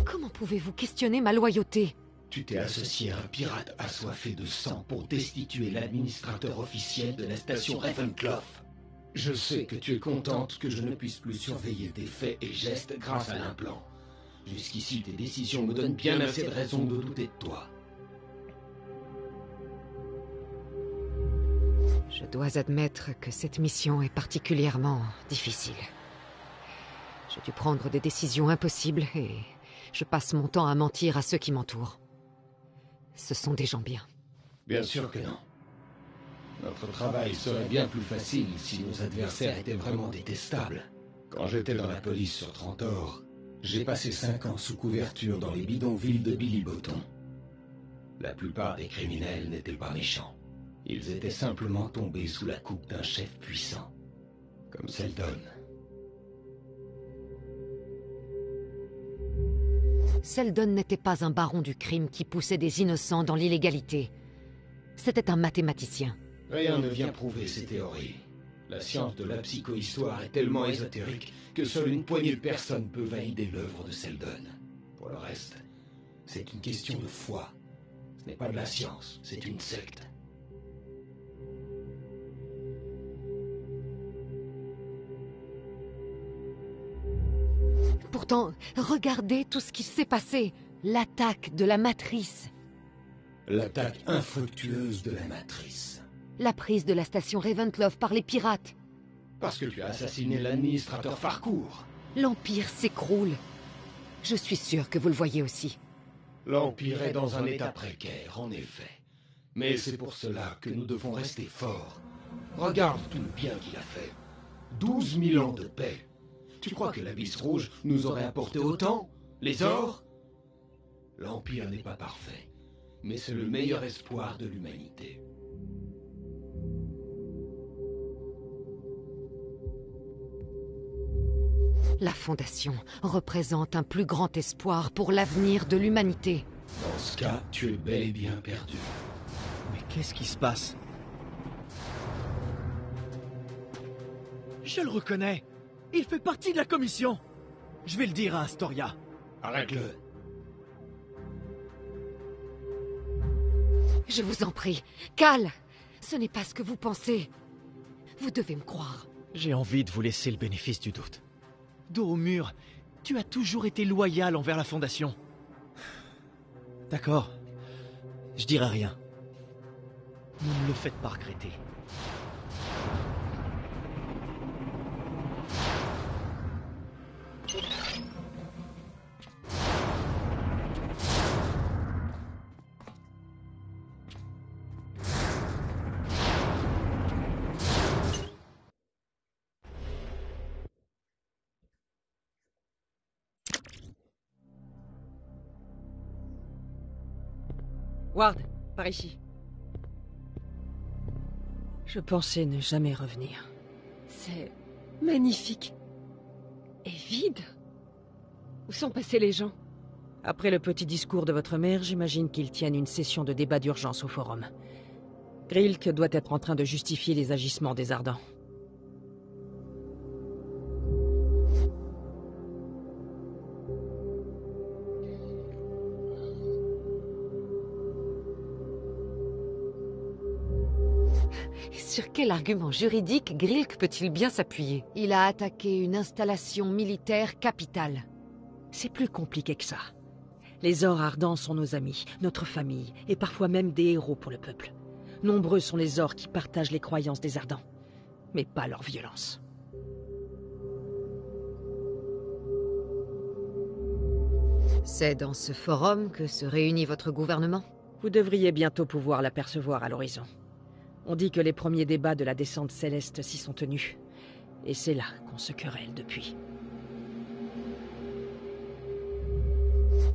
Comment pouvez-vous questionner ma loyauté? Tu t'es associé à un pirate assoiffé de sang pour destituer l'administrateur officiel de la station Ravenclaw. Je sais que tu es contente que je ne puisse plus surveiller tes faits et gestes grâce à l'implant. Jusqu'ici, tes décisions me donnent bien assez de raisons de douter de toi. Je dois admettre que cette mission est particulièrement difficile. J'ai dû prendre des décisions impossibles et je passe mon temps à mentir à ceux qui m'entourent. Ce sont des gens bien. Bien sûr que non. Notre travail serait bien plus facile si nos adversaires étaient vraiment détestables. Quand j'étais dans la police sur Trantor, j'ai passé 5 ans sous couverture dans les bidonvilles de Billy Bottom. La plupart des criminels n'étaient pas méchants. Ils étaient simplement tombés sous la coupe d'un chef puissant, comme Seldon. Seldon n'était pas un baron du crime qui poussait des innocents dans l'illégalité. C'était un mathématicien. Rien ne vient prouver ces théories. La science de la psychohistoire est tellement ésotérique que seule une poignée de personnes peut valider l'œuvre de Seldon. Pour le reste, c'est une question de foi. Ce n'est pas de la science, c'est une secte. Pourtant, regardez tout ce qui s'est passé. L'attaque de la Matrice. L'attaque infructueuse de la Matrice. La prise de la station Ravenloft par les pirates. Parce que tu as assassiné l'administrateur Farcourt. L'Empire s'écroule. Je suis sûr que vous le voyez aussi. L'Empire est dans un état précaire, en effet. Mais c'est pour cela que nous devons rester forts. Regarde tout le bien qu'il a fait. 12 000 ans de paix. Tu crois que l'Abysse Rouge nous aurait apporté autant? Les ors? L'Empire n'est pas parfait, mais c'est le meilleur espoir de l'humanité. La Fondation représente un plus grand espoir pour l'avenir de l'humanité. Dans ce cas, tu es bel et bien perdu. Mais qu'est-ce qui se passe? Je le reconnais. Il fait partie de la commission. Je vais le dire à Astoria. Arrête-le. Je vous en prie, Cal, ce n'est pas ce que vous pensez. Vous devez me croire. J'ai envie de vous laisser le bénéfice du doute. Dos au mur, tu as toujours été loyal envers la Fondation. D'accord, je dirai rien. Ne me le faites pas regretter. Ward, par ici. Je pensais ne jamais revenir. C'est magnifique. Et vide. Où sont passés les gens? Après le petit discours de votre mère, j'imagine qu'ils tiennent une session de débat d'urgence au forum. Grilk doit être en train de justifier les agissements des Ardents. Sur quel argument juridique Grilk peut-il bien s'appuyer? Il a attaqué une installation militaire capitale. C'est plus compliqué que ça. Les Ors Ardents sont nos amis, notre famille, et parfois même des héros pour le peuple. Nombreux sont les Ors qui partagent les croyances des Ardents, mais pas leur violence. C'est dans ce forum que se réunit votre gouvernement? Vous devriez bientôt pouvoir l'apercevoir à l'horizon. On dit que les premiers débats de la descente céleste s'y sont tenus. Et c'est là qu'on se querelle depuis.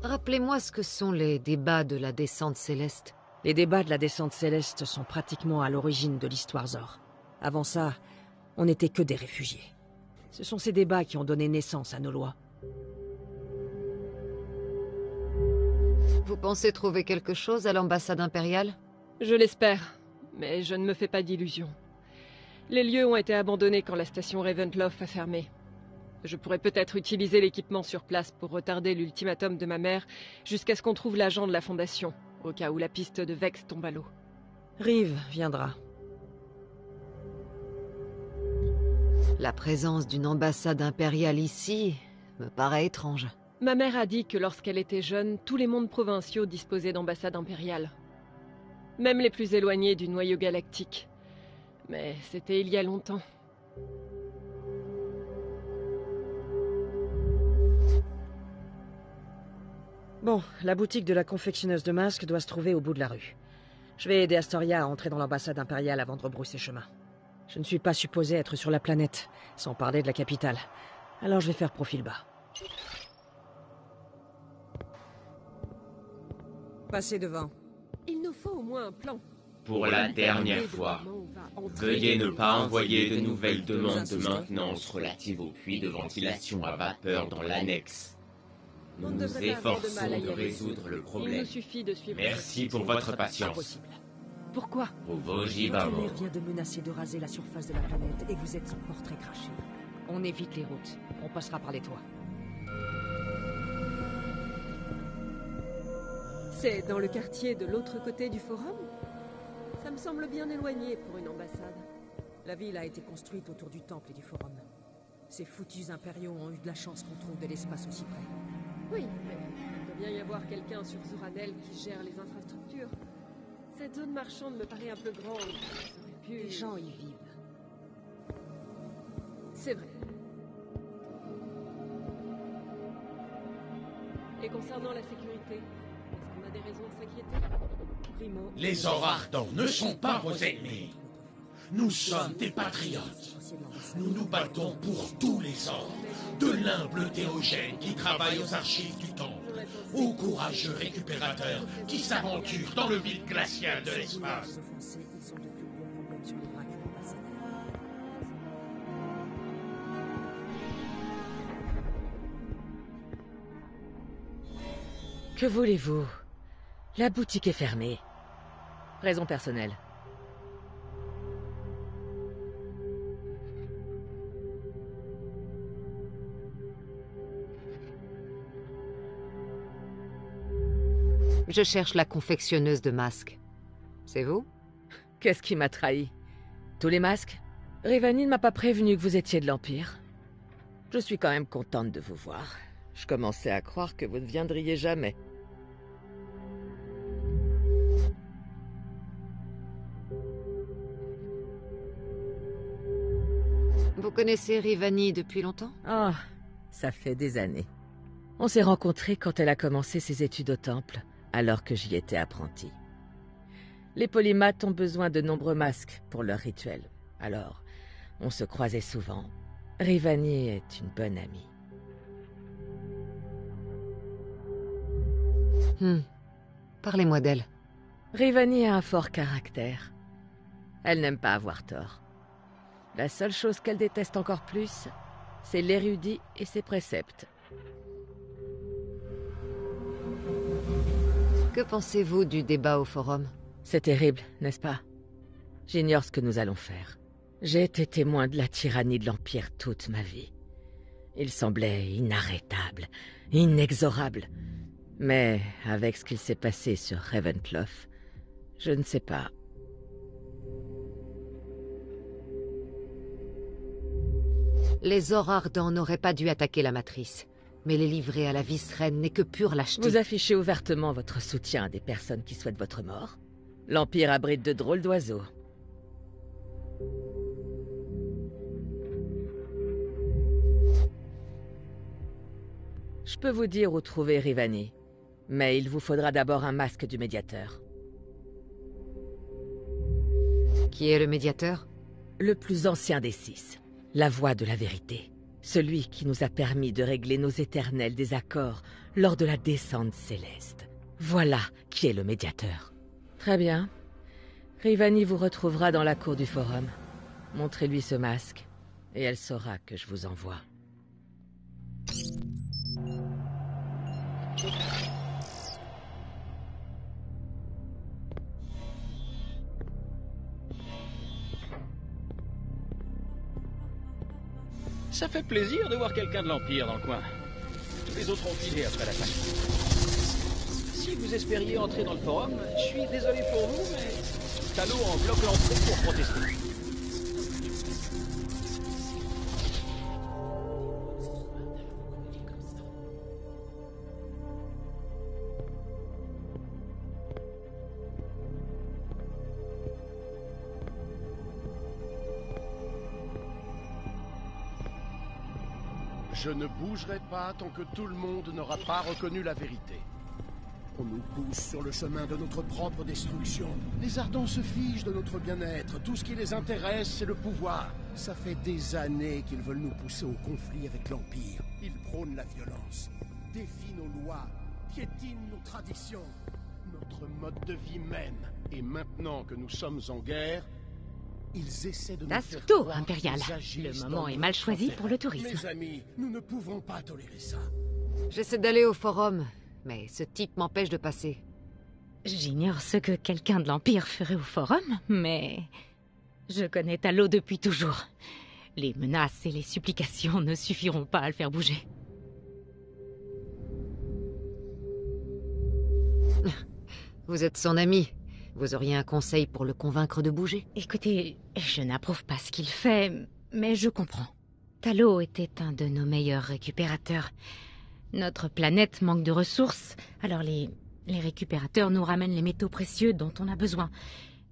Rappelez-moi ce que sont les débats de la descente céleste. Les débats de la descente céleste sont pratiquement à l'origine de l'histoire Zor. Avant ça, on n'était que des réfugiés. Ce sont ces débats qui ont donné naissance à nos lois. Vous pensez trouver quelque chose à l'ambassade impériale? Je l'espère. Mais je ne me fais pas d'illusions. Les lieux ont été abandonnés quand la station Ravenloft a fermé. Je pourrais peut-être utiliser l'équipement sur place pour retarder l'ultimatum de ma mère jusqu'à ce qu'on trouve l'agent de la Fondation, au cas où la piste de Vex tombe à l'eau. Rive viendra. La présence d'une ambassade impériale ici me paraît étrange. Ma mère a dit que lorsqu'elle était jeune, tous les mondes provinciaux disposaient d'ambassades impériales. Même les plus éloignés du noyau galactique. Mais c'était il y a longtemps. Bon, la boutique de la confectionneuse de masques doit se trouver au bout de la rue. Je vais aider Astoria à entrer dans l'ambassade impériale avant de rebrousser chemin. Je ne suis pas supposé être sur la planète, sans parler de la capitale. Alors je vais faire profil bas. Passez devant. Il nous faut au moins un plan. Pour la dernière fois, veuillez ne pas envoyer de nouvelles demandes de maintenance relatives aux puits de ventilation à vapeur dans l'annexe. Nous nous efforçons de résoudre le problème. Merci pour votre patience. Pourquoi? Votre mère vient de menacer de raser la surface de la planète et vous êtes son portrait craché. On évite les routes. On passera par les toits. C'est dans le quartier de l'autre côté du forum? Ça me semble bien éloigné pour une ambassade. La ville a été construite autour du temple et du forum. Ces foutus impériaux ont eu de la chance qu'on trouve de l'espace aussi près. Oui, mais il doit bien y avoir quelqu'un sur Zuranel qui gère les infrastructures. Cette zone marchande me paraît un peu grande. Les gens y vivent. C'est vrai. Et concernant la sécurité, est-ce qu'on a des raisons de s'inquiéter? Primo. Les Ardents ne sont pas vos ennemis. Nous sommes des patriotes. Nous nous battons pour tous les ordres, de l'humble théogène qui travaille aux archives du temple, aux courageux récupérateurs qui s'aventurent dans le vide glacial de l'espace. Que voulez-vous? La boutique est fermée. Raison personnelle. Je cherche la confectionneuse de masques. C'est vous? Qu'est-ce qui m'a trahi? Tous les masques? Rivani ne m'a pas prévenu que vous étiez de l'Empire. Je suis quand même contente de vous voir. Je commençais à croire que vous ne viendriez jamais. Vous connaissez Rivani depuis longtemps? Ah, ça fait des années. On s'est rencontrés quand elle a commencé ses études au temple, alors que j'y étais apprenti. Les polymathes ont besoin de nombreux masques pour leurs rituels, alors on se croisait souvent. Rivani est une bonne amie. Parlez-moi d'elle. Rivani a un fort caractère. Elle n'aime pas avoir tort. La seule chose qu'elle déteste encore plus, c'est l'érudit et ses préceptes. Que pensez-vous du débat au forum? C'est terrible, n'est-ce pas? J'ignore ce que nous allons faire. J'ai été témoin de la tyrannie de l'Empire toute ma vie. Il semblait inarrêtable, inexorable. Mais avec ce qu'il s'est passé sur Ravencloft, je ne sais pas. Les Ardents n'auraient pas dû attaquer la Matrice. Mais les livrer à la vice-reine n'est que pure lâcheté. Vous affichez ouvertement votre soutien à des personnes qui souhaitent votre mort. L'Empire abrite de drôles d'oiseaux. Je peux vous dire où trouver Rivani, mais il vous faudra d'abord un masque du médiateur. Qui est le médiateur? Le plus ancien des 6, la voix de la vérité. Celui qui nous a permis de régler nos éternels désaccords lors de la descente céleste. Voilà qui est le médiateur. Très bien. Rivani vous retrouvera dans la cour du forum. Montrez-lui ce masque, et elle saura que je vous envoie. Ça fait plaisir de voir quelqu'un de l'Empire dans le coin. Tous les autres ont filé après l'attaque. Si vous espériez entrer dans le forum, je suis désolé pour vous, mais Talo en bloque l'entrée pour protester. Je ne bougerai pas tant que tout le monde n'aura pas reconnu la vérité. On nous pousse sur le chemin de notre propre destruction. Les Ardents se fichent de notre bien-être. Tout ce qui les intéresse, c'est le pouvoir. Ça fait des années qu'ils veulent nous pousser au conflit avec l'Empire. Ils prônent la violence, défient nos lois, piétinent nos traditions, notre mode de vie même. Et maintenant que nous sommes en guerre, ils essaient de nous faire Tasto croire impérial. qu'ils agissent Le dans moment est notre mal choisi intérêt. pour le tourisme. Mes amis, nous ne pouvons pas tolérer ça. J'essaie d'aller au forum, mais ce type m'empêche de passer. J'ignore ce que quelqu'un de l'Empire ferait au Forum, mais... je connais Talo depuis toujours. Les menaces et les supplications ne suffiront pas à le faire bouger. Vous êtes son ami. Vous auriez un conseil pour le convaincre de bouger? Écoutez, je n'approuve pas ce qu'il fait, mais je comprends. Talo était un de nos meilleurs récupérateurs. Notre planète manque de ressources, alors les récupérateurs nous ramènent les métaux précieux dont on a besoin.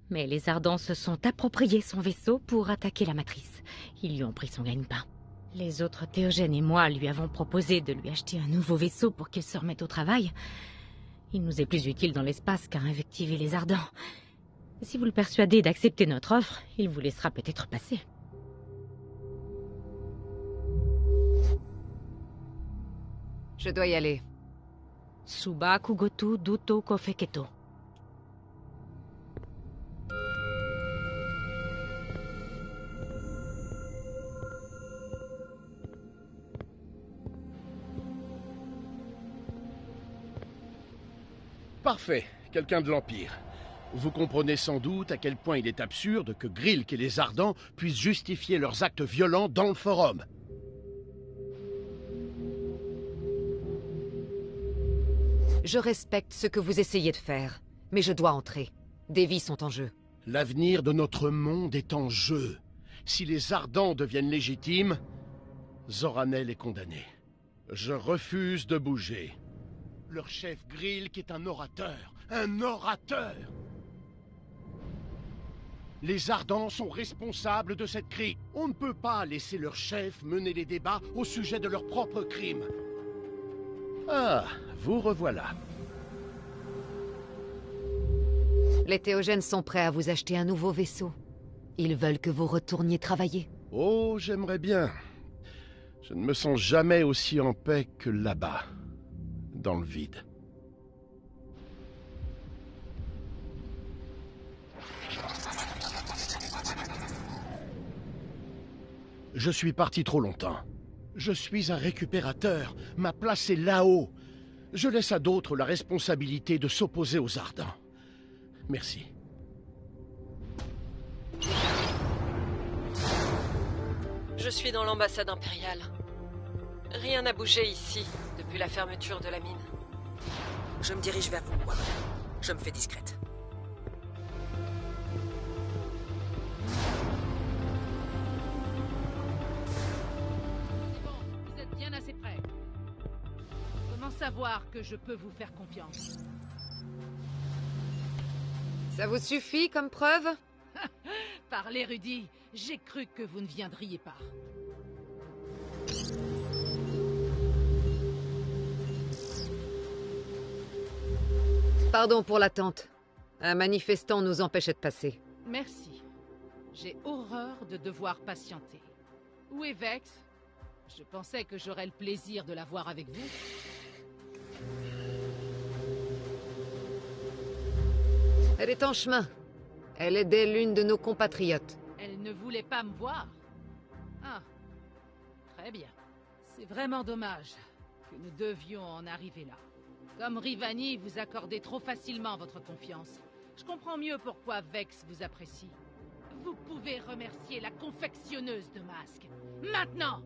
Mais les Ardents se sont appropriés son vaisseau pour attaquer la Matrice. Ils lui ont pris son gagne-pain. Les autres Théogènes et moi lui avons proposé de lui acheter un nouveau vaisseau pour qu'il se remette au travail. Il nous est plus utile dans l'espace qu'à invectiver les Ardents. Si vous le persuadez d'accepter notre offre, il vous laissera peut-être passer. Je dois y aller. Suba kugotu duto kofeketo. Parfait, quelqu'un de l'Empire. Vous comprenez sans doute à quel point il est absurde que Grilk et les Ardents puissent justifier leurs actes violents dans le Forum. Je respecte ce que vous essayez de faire, mais je dois entrer. Des vies sont en jeu. L'avenir de notre monde est en jeu. Si les Ardents deviennent légitimes, Zoranel est condamné. Je refuse de bouger. Leur chef Grilk est un orateur. Un orateur! Les Ardents sont responsables de cette crise. On ne peut pas laisser leur chef mener les débats au sujet de leurs propres crimes. Ah, vous revoilà. Les Théogènes sont prêts à vous acheter un nouveau vaisseau. Ils veulent que vous retourniez travailler. Oh, j'aimerais bien. Je ne me sens jamais aussi en paix que là-bas, dans le vide. Je suis parti trop longtemps. Je suis un récupérateur. Ma place est là-haut. Je laisse à d'autres la responsabilité de s'opposer aux Ardents. Merci. Je suis dans l'ambassade impériale. Rien n'a bougé ici, depuis la fermeture de la mine. Je me dirige vers vous, Ward. Je me fais discrète. Vous êtes bien assez près. Comment savoir que je peux vous faire confiance? Ça vous suffit comme preuve? Par l'érudit, j'ai cru que vous ne viendriez pas. Pardon pour l'attente. Un manifestant nous empêchait de passer. Merci. J'ai horreur de devoir patienter. Où est Vex? Je pensais que j'aurais le plaisir de la voir avec vous. Elle est en chemin. Elle aidait l'une de nos compatriotes. Elle ne voulait pas me voir? Ah, très bien. C'est vraiment dommage que nous devions en arriver là. Comme Rivani, vous accordez trop facilement votre confiance. Je comprends mieux pourquoi Vex vous apprécie. Vous pouvez remercier la confectionneuse de masques. Maintenant!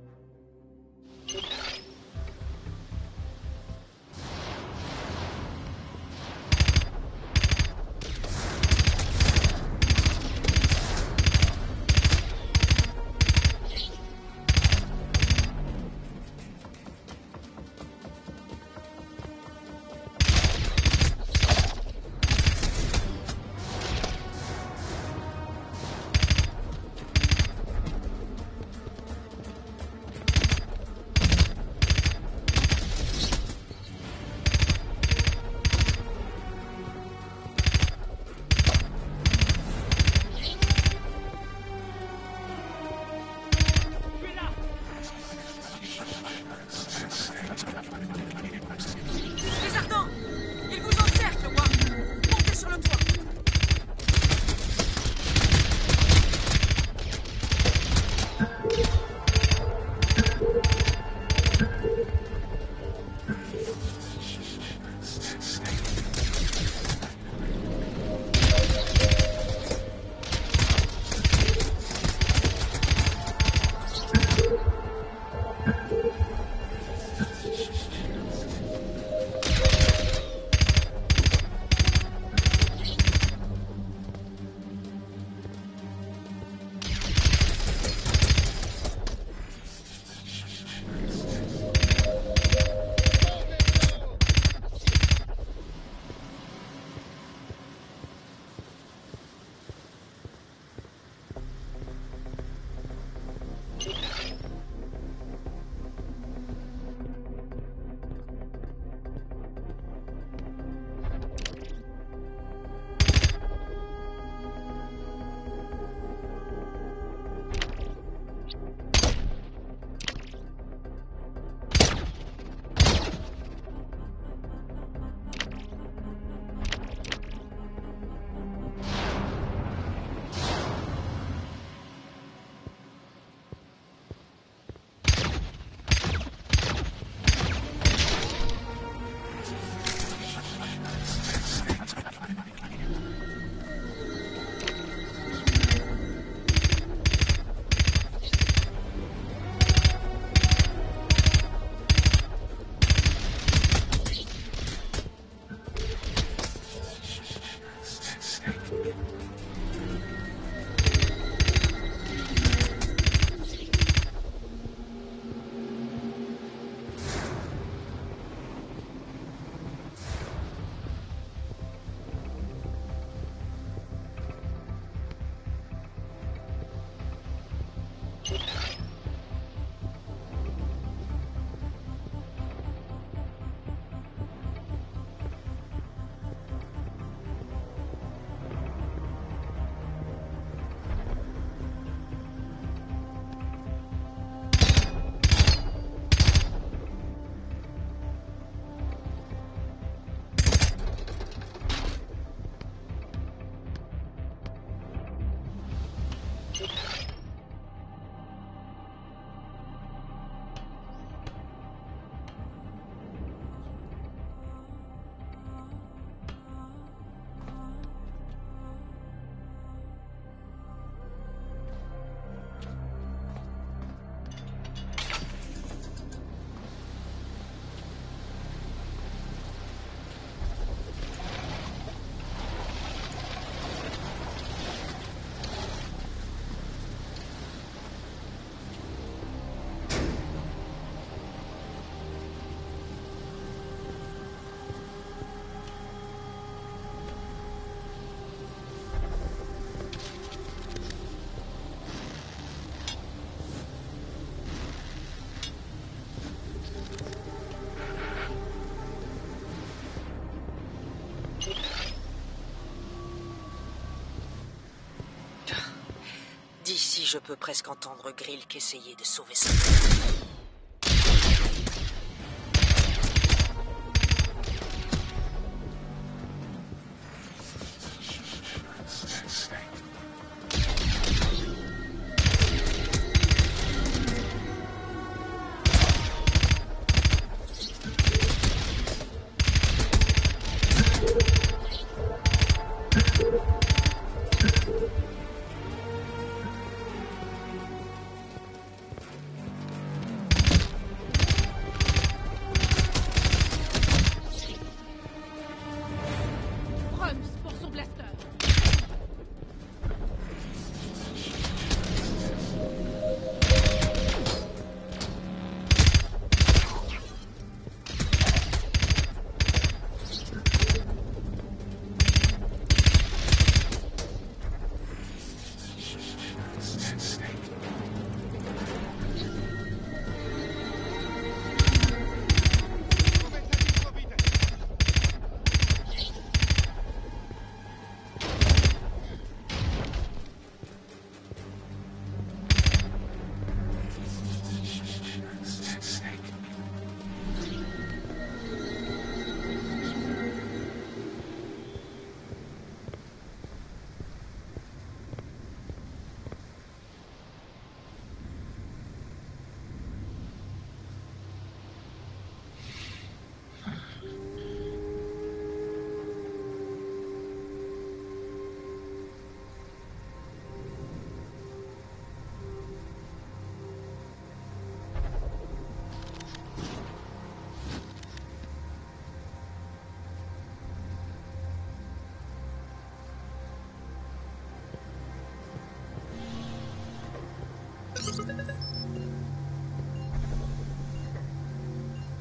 D'ici, je peux presque entendre Grilk essayer de sauver sa...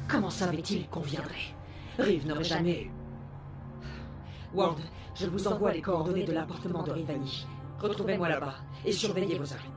Comment savait-il qu'on viendrait? Rive n'aurait jamais... Ward, je vous envoie les coordonnées de l'appartement de Rivani. Retrouvez-moi là-bas et surveillez vos armes.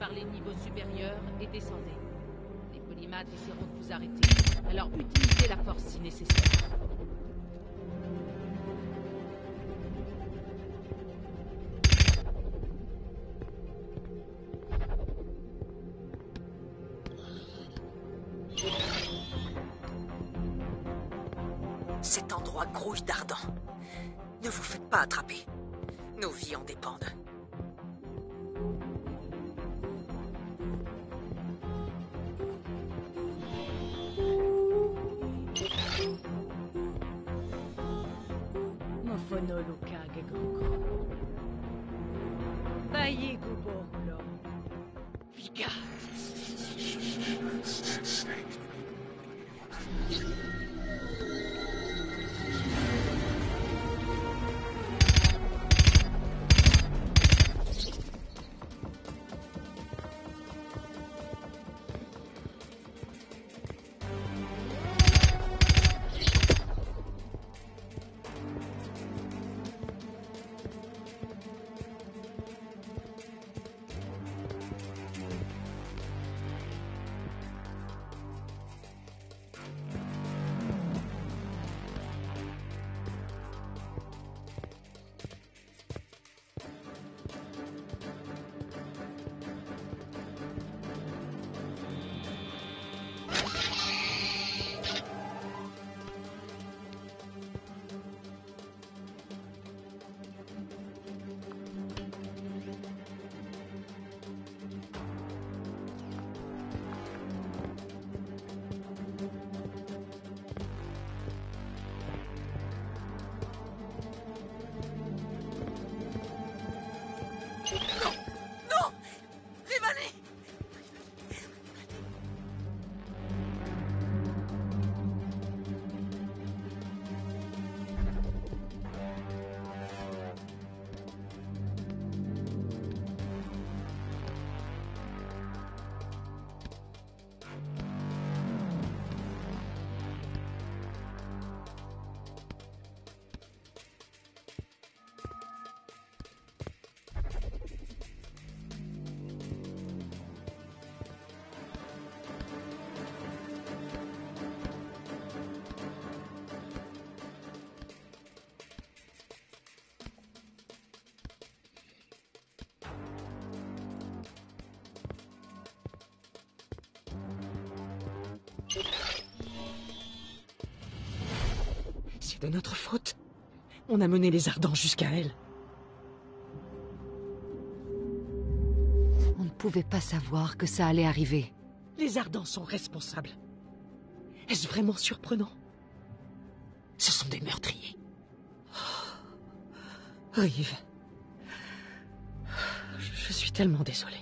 par les niveaux supérieurs et descendez. Les polymathes essaieront de vous arrêter, alors utilisez la force si nécessaire. Cet endroit grouille d'ardent. Ne vous faites pas attraper. Nos vies en dépendent. Mofonolukage Goko. Bayi Gubohulo. Vika. C'est de notre faute. On a mené les Ardents jusqu'à elle. On ne pouvait pas savoir que ça allait arriver. Les Ardents sont responsables. Est-ce vraiment surprenant? Ce sont des meurtriers. Rive. Je suis tellement désolée.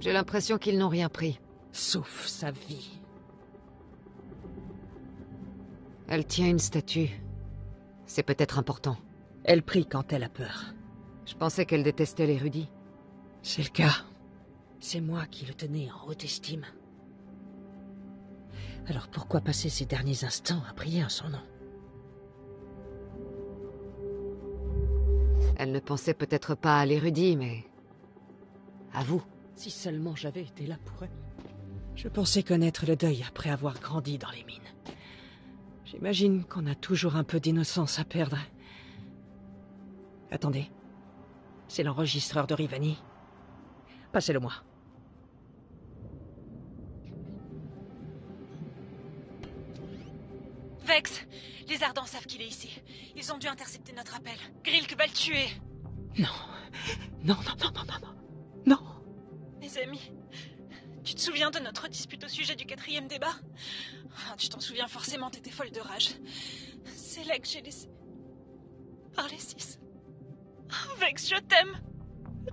J'ai l'impression qu'ils n'ont rien pris. Sauf sa vie. Elle tient une statue. C'est peut-être important. Elle prie quand elle a peur. Je pensais qu'elle détestait l'érudit. C'est le cas. C'est moi qui le tenais en haute estime. Alors pourquoi passer ces derniers instants à prier en son nom? Elle ne pensait peut-être pas à l'érudit, mais... à vous. Si seulement j'avais été là pour elle. Je pensais connaître le deuil après avoir grandi dans les mines. J'imagine qu'on a toujours un peu d'innocence à perdre. Attendez. C'est l'enregistreur de Rivani. Passez-le-moi. Vex, les Ardents savent qu'il est ici. Ils ont dû intercepter notre appel. Grilk va le tuer. Non. Non, non, non, non, non, non. Non. Mes amis, tu te souviens de notre dispute au sujet du 4e débat? Tu t'en souviens forcément, t'étais folle de rage. C'est là que j'ai laissé parler 6. Vex, je t'aime.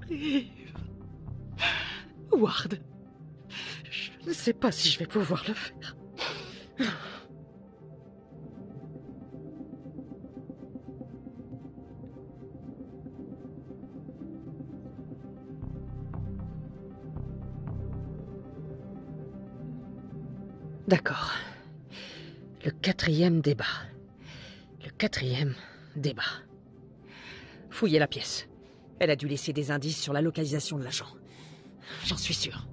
Rive. Ward. Je ne sais pas si je vais pouvoir le faire. D'accord. Le 4e débat. Le 4e débat. Fouillez la pièce. Elle a dû laisser des indices sur la localisation de l'agent. J'en suis sûr.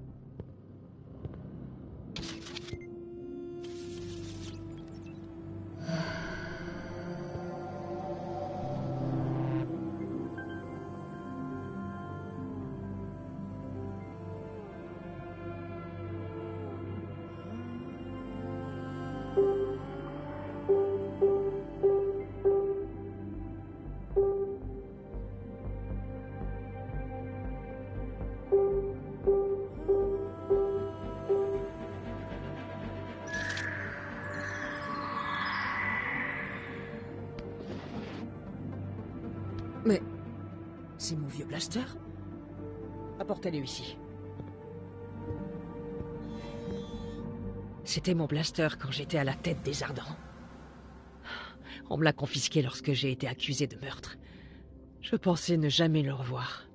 Mais... c'est mon vieux blaster? Apportez-le ici. C'était mon blaster quand j'étais à la tête des Ardents. On me l'a confisqué lorsque j'ai été accusé de meurtre. Je pensais ne jamais le revoir.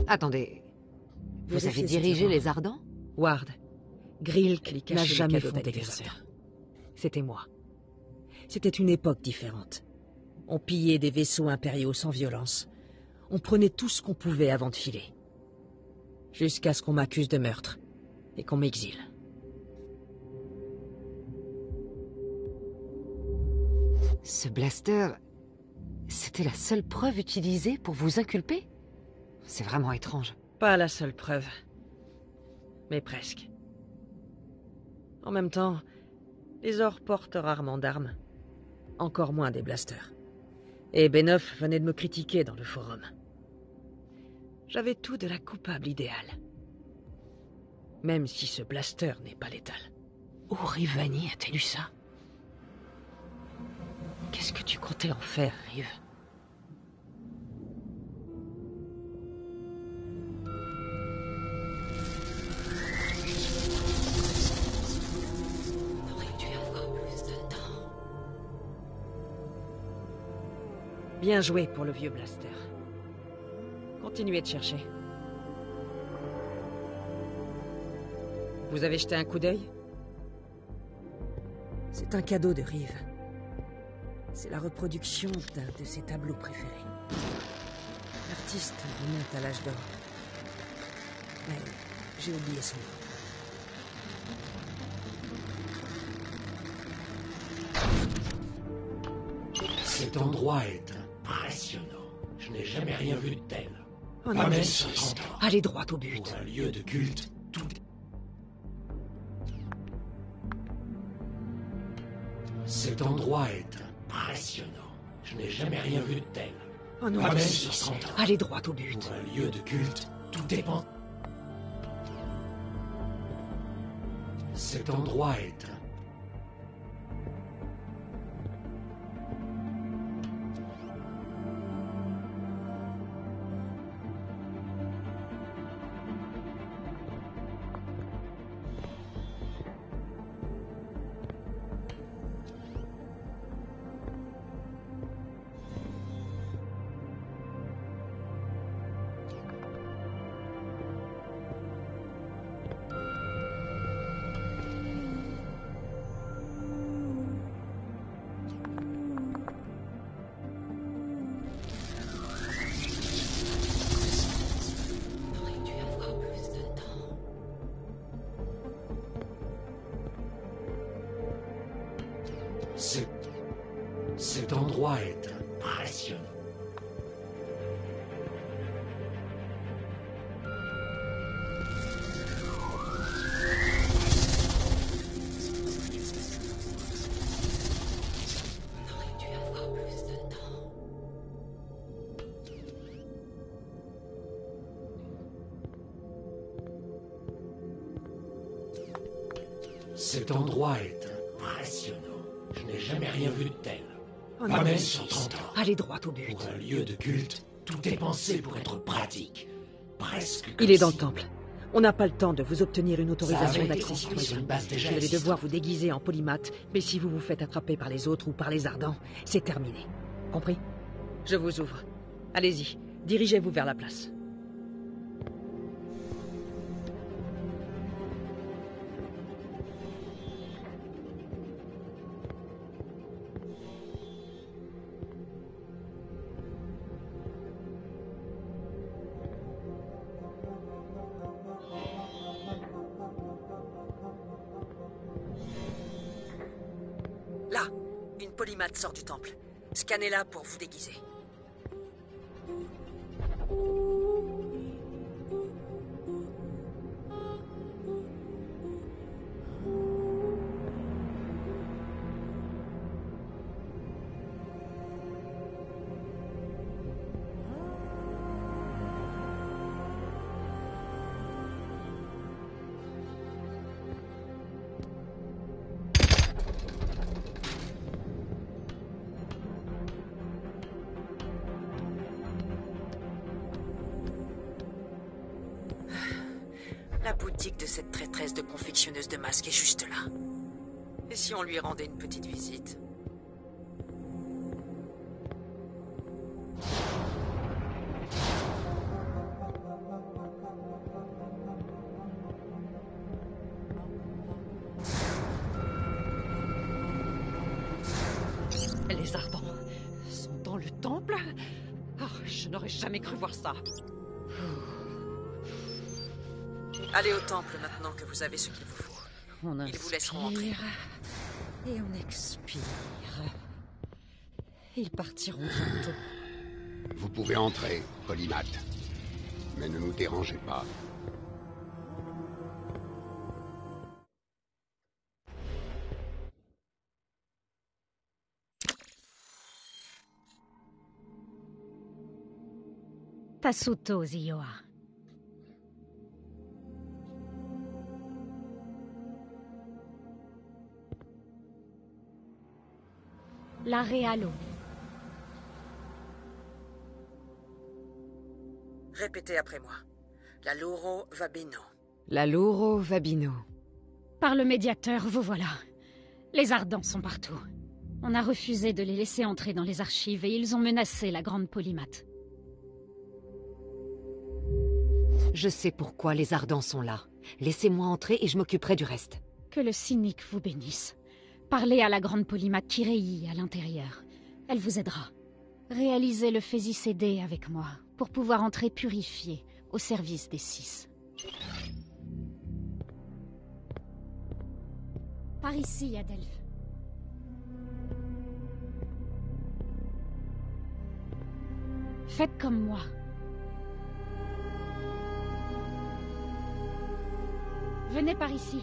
Attendez, vous avez dirigé les Ardents? Ward, Grill n'a jamais fait d'adversaire. C'était moi. C'était une époque différente. On pillait des vaisseaux impériaux sans violence. On prenait tout ce qu'on pouvait avant de filer. Jusqu'à ce qu'on m'accuse de meurtre et qu'on m'exile. Ce blaster, c'était la seule preuve utilisée pour vous inculper? C'est vraiment étrange. Pas la seule preuve. Mais presque. En même temps, les Ors portent rarement d'armes. Encore moins des blasters. Et Benioff venait de me critiquer dans le forum. J'avais tout de la coupable idéale. Même si ce blaster n'est pas létal. Où Rivani a-t-elle eu ça? Qu'est-ce que tu comptais en faire, Rive? On aurait dû avoir plus de temps. Bien joué pour le vieux blaster. Continuez de chercher. Vous avez jeté un coup d'œil? C'est un cadeau de Rive. C'est la reproduction d'un de ses tableaux préférés. L'artiste remonte à l'âge d'or. Mais j'ai oublié son nom. Cet endroit est impressionnant. Je n'ai jamais rien vu de tel. Oh non, allez droit au but. Pour un lieu de culte, tout... Cet endroit est impressionnant. Je n'ai jamais rien vu de tel. Oh non, allez droit au but. Pour un lieu de culte, tout dépend. Cet endroit est... Cet endroit est impressionnant. On aurait dû avoir plus de temps. Cet endroit est impressionnant. Je n'ai jamais rien vu de tel. Pas même sur 30 ans. Allez droit au but. Pour un lieu de culte, tout est pensé pour être pratique. Presque. Il est dans le temple. On n'a pas le temps de vous obtenir une autorisation d'accès citoyen. Vous allez devoir vous déguiser en polymathe, mais si vous vous faites attraper par les autres ou par les Ardents, c'est terminé. Compris? Je vous ouvre. Allez-y, dirigez-vous vers la place. polymathe sort du temple. Scannez-la pour vous déguiser. La boutique de cette traîtresse de confectionneuse de masques est juste là. Et si on lui rendait une petite visite? Les Ardents sont dans le temple? Oh, je n'aurais jamais cru voir ça. Allez au temple maintenant que vous avez ce qu'il vous faut. On Ils vous laisseront entrer. Et on expire. Ils partiront bientôt. Vous pouvez entrer, polymathe. Mais ne nous dérangez pas. Tasuto Zioa. La Realo. Répétez après moi. La Loro Vabino. La Loro Vabino. Par le médiateur, vous voilà. Les Ardents sont partout. On a refusé de les laisser entrer dans les archives et ils ont menacé la grande polymathe. Je sais pourquoi les Ardents sont là. Laissez-moi entrer et je m'occuperai du reste. Que le cynique vous bénisse. Parlez à la grande polymathe Kirei à l'intérieur. Elle vous aidera. Réalisez le Fézicédé avec moi, pour pouvoir entrer purifié au service des 6. Par ici, Adelphes. Faites comme moi. Venez par ici.